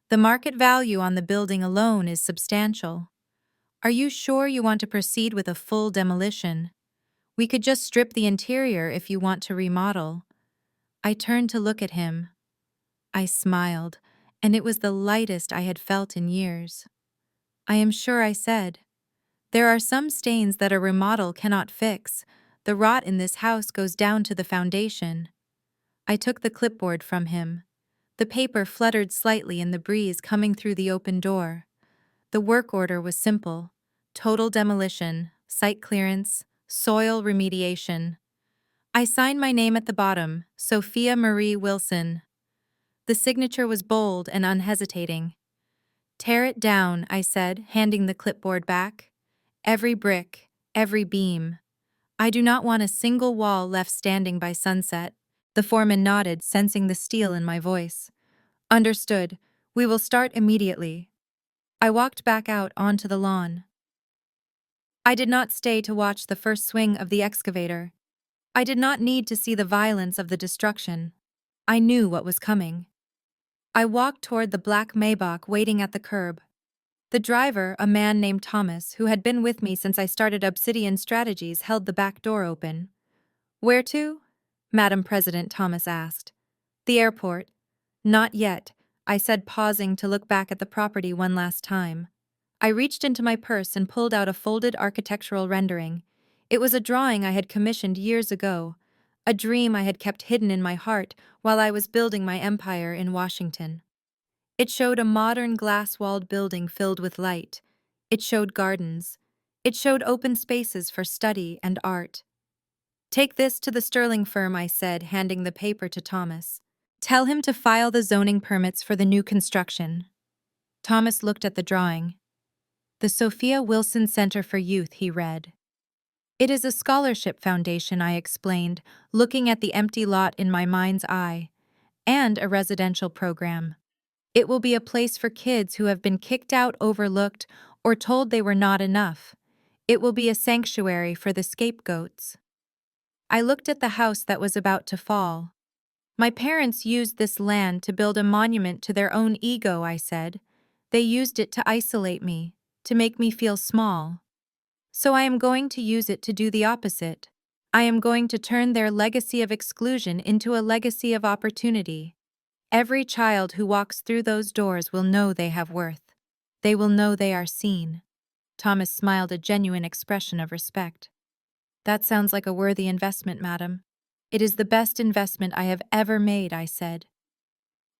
The market value on the building alone is substantial. Are you sure you want to proceed with a full demolition? We could just strip the interior if you want to remodel." I turned to look at him. I smiled, and it was the lightest I had felt in years. "I am sure," I said. "There are some stains that a remodel cannot fix. The rot in this house goes down to the foundation." I took the clipboard from him. The paper fluttered slightly in the breeze coming through the open door. The work order was simple: total demolition, site clearance, soil remediation. I signed my name at the bottom, Sophia Marie Wilson. The signature was bold and unhesitating. "Tear it down," I said, handing the clipboard back. "Every brick, every beam. I do not want a single wall left standing by sunset. The foreman nodded, sensing the steel in my voice. Understood. We will start immediately. I walked back out onto the lawn. I did not stay to watch the first swing of the excavator. I did not need to see the violence of the destruction. I knew what was coming. I walked toward the black Maybach waiting at the curb. The driver, a man named Thomas, who had been with me since I started Obsidian Strategies, held the back door open. "Where to?" Madam President Thomas asked. "The airport." "Not yet," I said, pausing to look back at the property one last time. I reached into my purse and pulled out a folded architectural rendering. It was a drawing I had commissioned years ago, a dream I had kept hidden in my heart while I was building my empire in Washington. It showed a modern glass-walled building filled with light. It showed gardens. It showed open spaces for study and art. "Take this to the Sterling firm," I said, handing the paper to Thomas. "Tell him to file the zoning permits for the new construction." Thomas looked at the drawing. "The Sophia Wilson Center for Youth," he read. "It is a scholarship foundation," I explained, looking at the empty lot in my mind's eye, "and a residential program. It will be a place for kids who have been kicked out, overlooked, or told they were not enough. It will be a sanctuary for the scapegoats." I looked at the house that was about to fall. "My parents used this land to build a monument to their own ego," I said. "They used it to isolate me, to make me feel small. So I am going to use it to do the opposite. I am going to turn their legacy of exclusion into a legacy of opportunity. Every child who walks through those doors will know they have worth. They will know they are seen." Thomas smiled, a genuine expression of respect. "That sounds like a worthy investment, madam." "It is the best investment I have ever made," I said.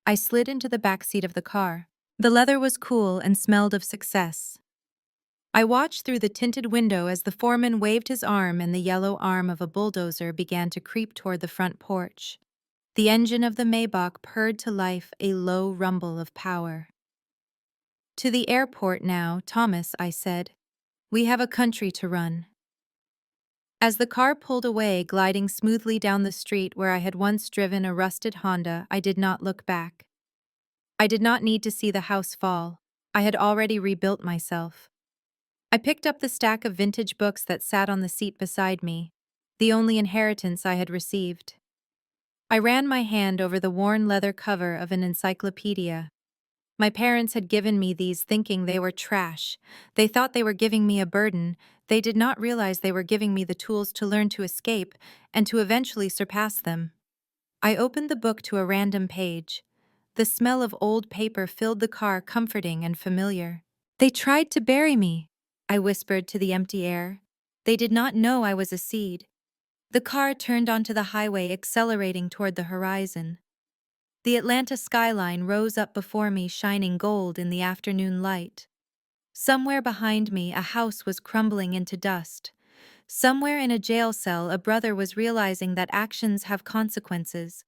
I slid into the back seat of the car. The leather was cool and smelled of success. I watched through the tinted window as the foreman waved his arm and the yellow arm of a bulldozer began to creep toward the front porch. The engine of the Maybach purred to life, a low rumble of power. "To the airport now, Thomas," I said. "We have a country to run." As the car pulled away, gliding smoothly down the street where I had once driven a rusted Honda, I did not look back. I did not need to see the house fall. I had already rebuilt myself. I picked up the stack of vintage books that sat on the seat beside me, the only inheritance I had received. I ran my hand over the worn leather cover of an encyclopedia. My parents had given me these thinking they were trash. They thought they were giving me a burden. They did not realize they were giving me the tools to learn to escape and to eventually surpass them. I opened the book to a random page. The smell of old paper filled the car, comforting and familiar. "They tried to bury me," I whispered to the empty air. "They did not know I was a seed." The car turned onto the highway, accelerating toward the horizon. The Atlanta skyline rose up before me, shining gold in the afternoon light. Somewhere behind me, a house was crumbling into dust. Somewhere in a jail cell, a brother was realizing that actions have consequences.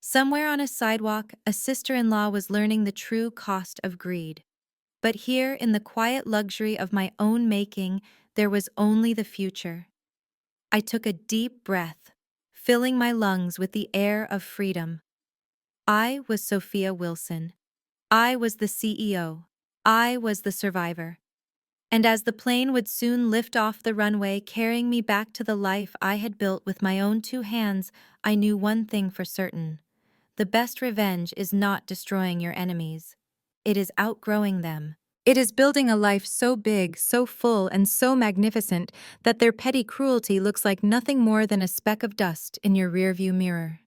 Somewhere on a sidewalk, a sister-in-law was learning the true cost of greed. But here, in the quiet luxury of my own making, there was only the future. I took a deep breath, filling my lungs with the air of freedom. I was Sophia Wilson. I was the CEO. I was the survivor. And as the plane would soon lift off the runway, carrying me back to the life I had built with my own two hands, I knew one thing for certain. The best revenge is not destroying your enemies. It is outgrowing them. It is building a life so big, so full, and so magnificent that their petty cruelty looks like nothing more than a speck of dust in your rearview mirror.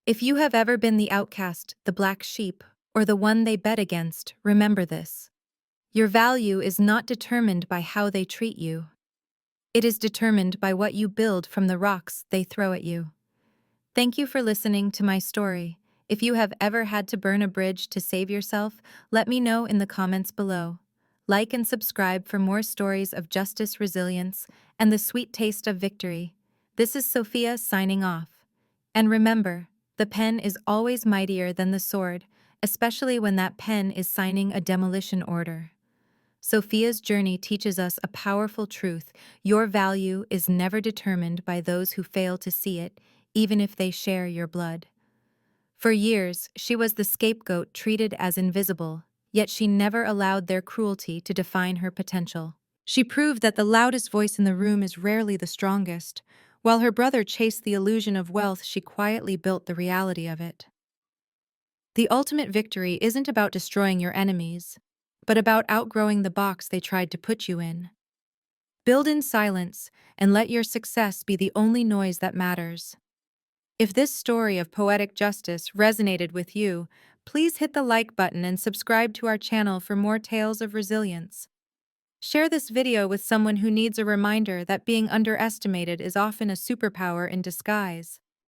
If you have ever been the outcast, the black sheep, or the one they bet against, remember this. Your value is not determined by how they treat you. It is determined by what you build from the rocks they throw at you. Thank you for listening to my story. If you have ever had to burn a bridge to save yourself, let me know in the comments below. Like and subscribe for more stories of justice, resilience, and the sweet taste of victory. This is Sophia signing off. And remember, the pen is always mightier than the sword, especially when that pen is signing a demolition order. Sophia's journey teaches us a powerful truth. Your value is never determined by those who fail to see it. even if they share your blood. For years, she was the scapegoat treated as invisible, yet she never allowed their cruelty to define her potential. She proved that the loudest voice in the room is rarely the strongest. While her brother chased the illusion of wealth, she quietly built the reality of it. The ultimate victory isn't about destroying your enemies, but about outgrowing the box they tried to put you in. Build in silence and let your success be the only noise that matters. If this story of poetic justice resonated with you, please hit the like button and subscribe to our channel for more tales of resilience. Share this video with someone who needs a reminder that being underestimated is often a superpower in disguise.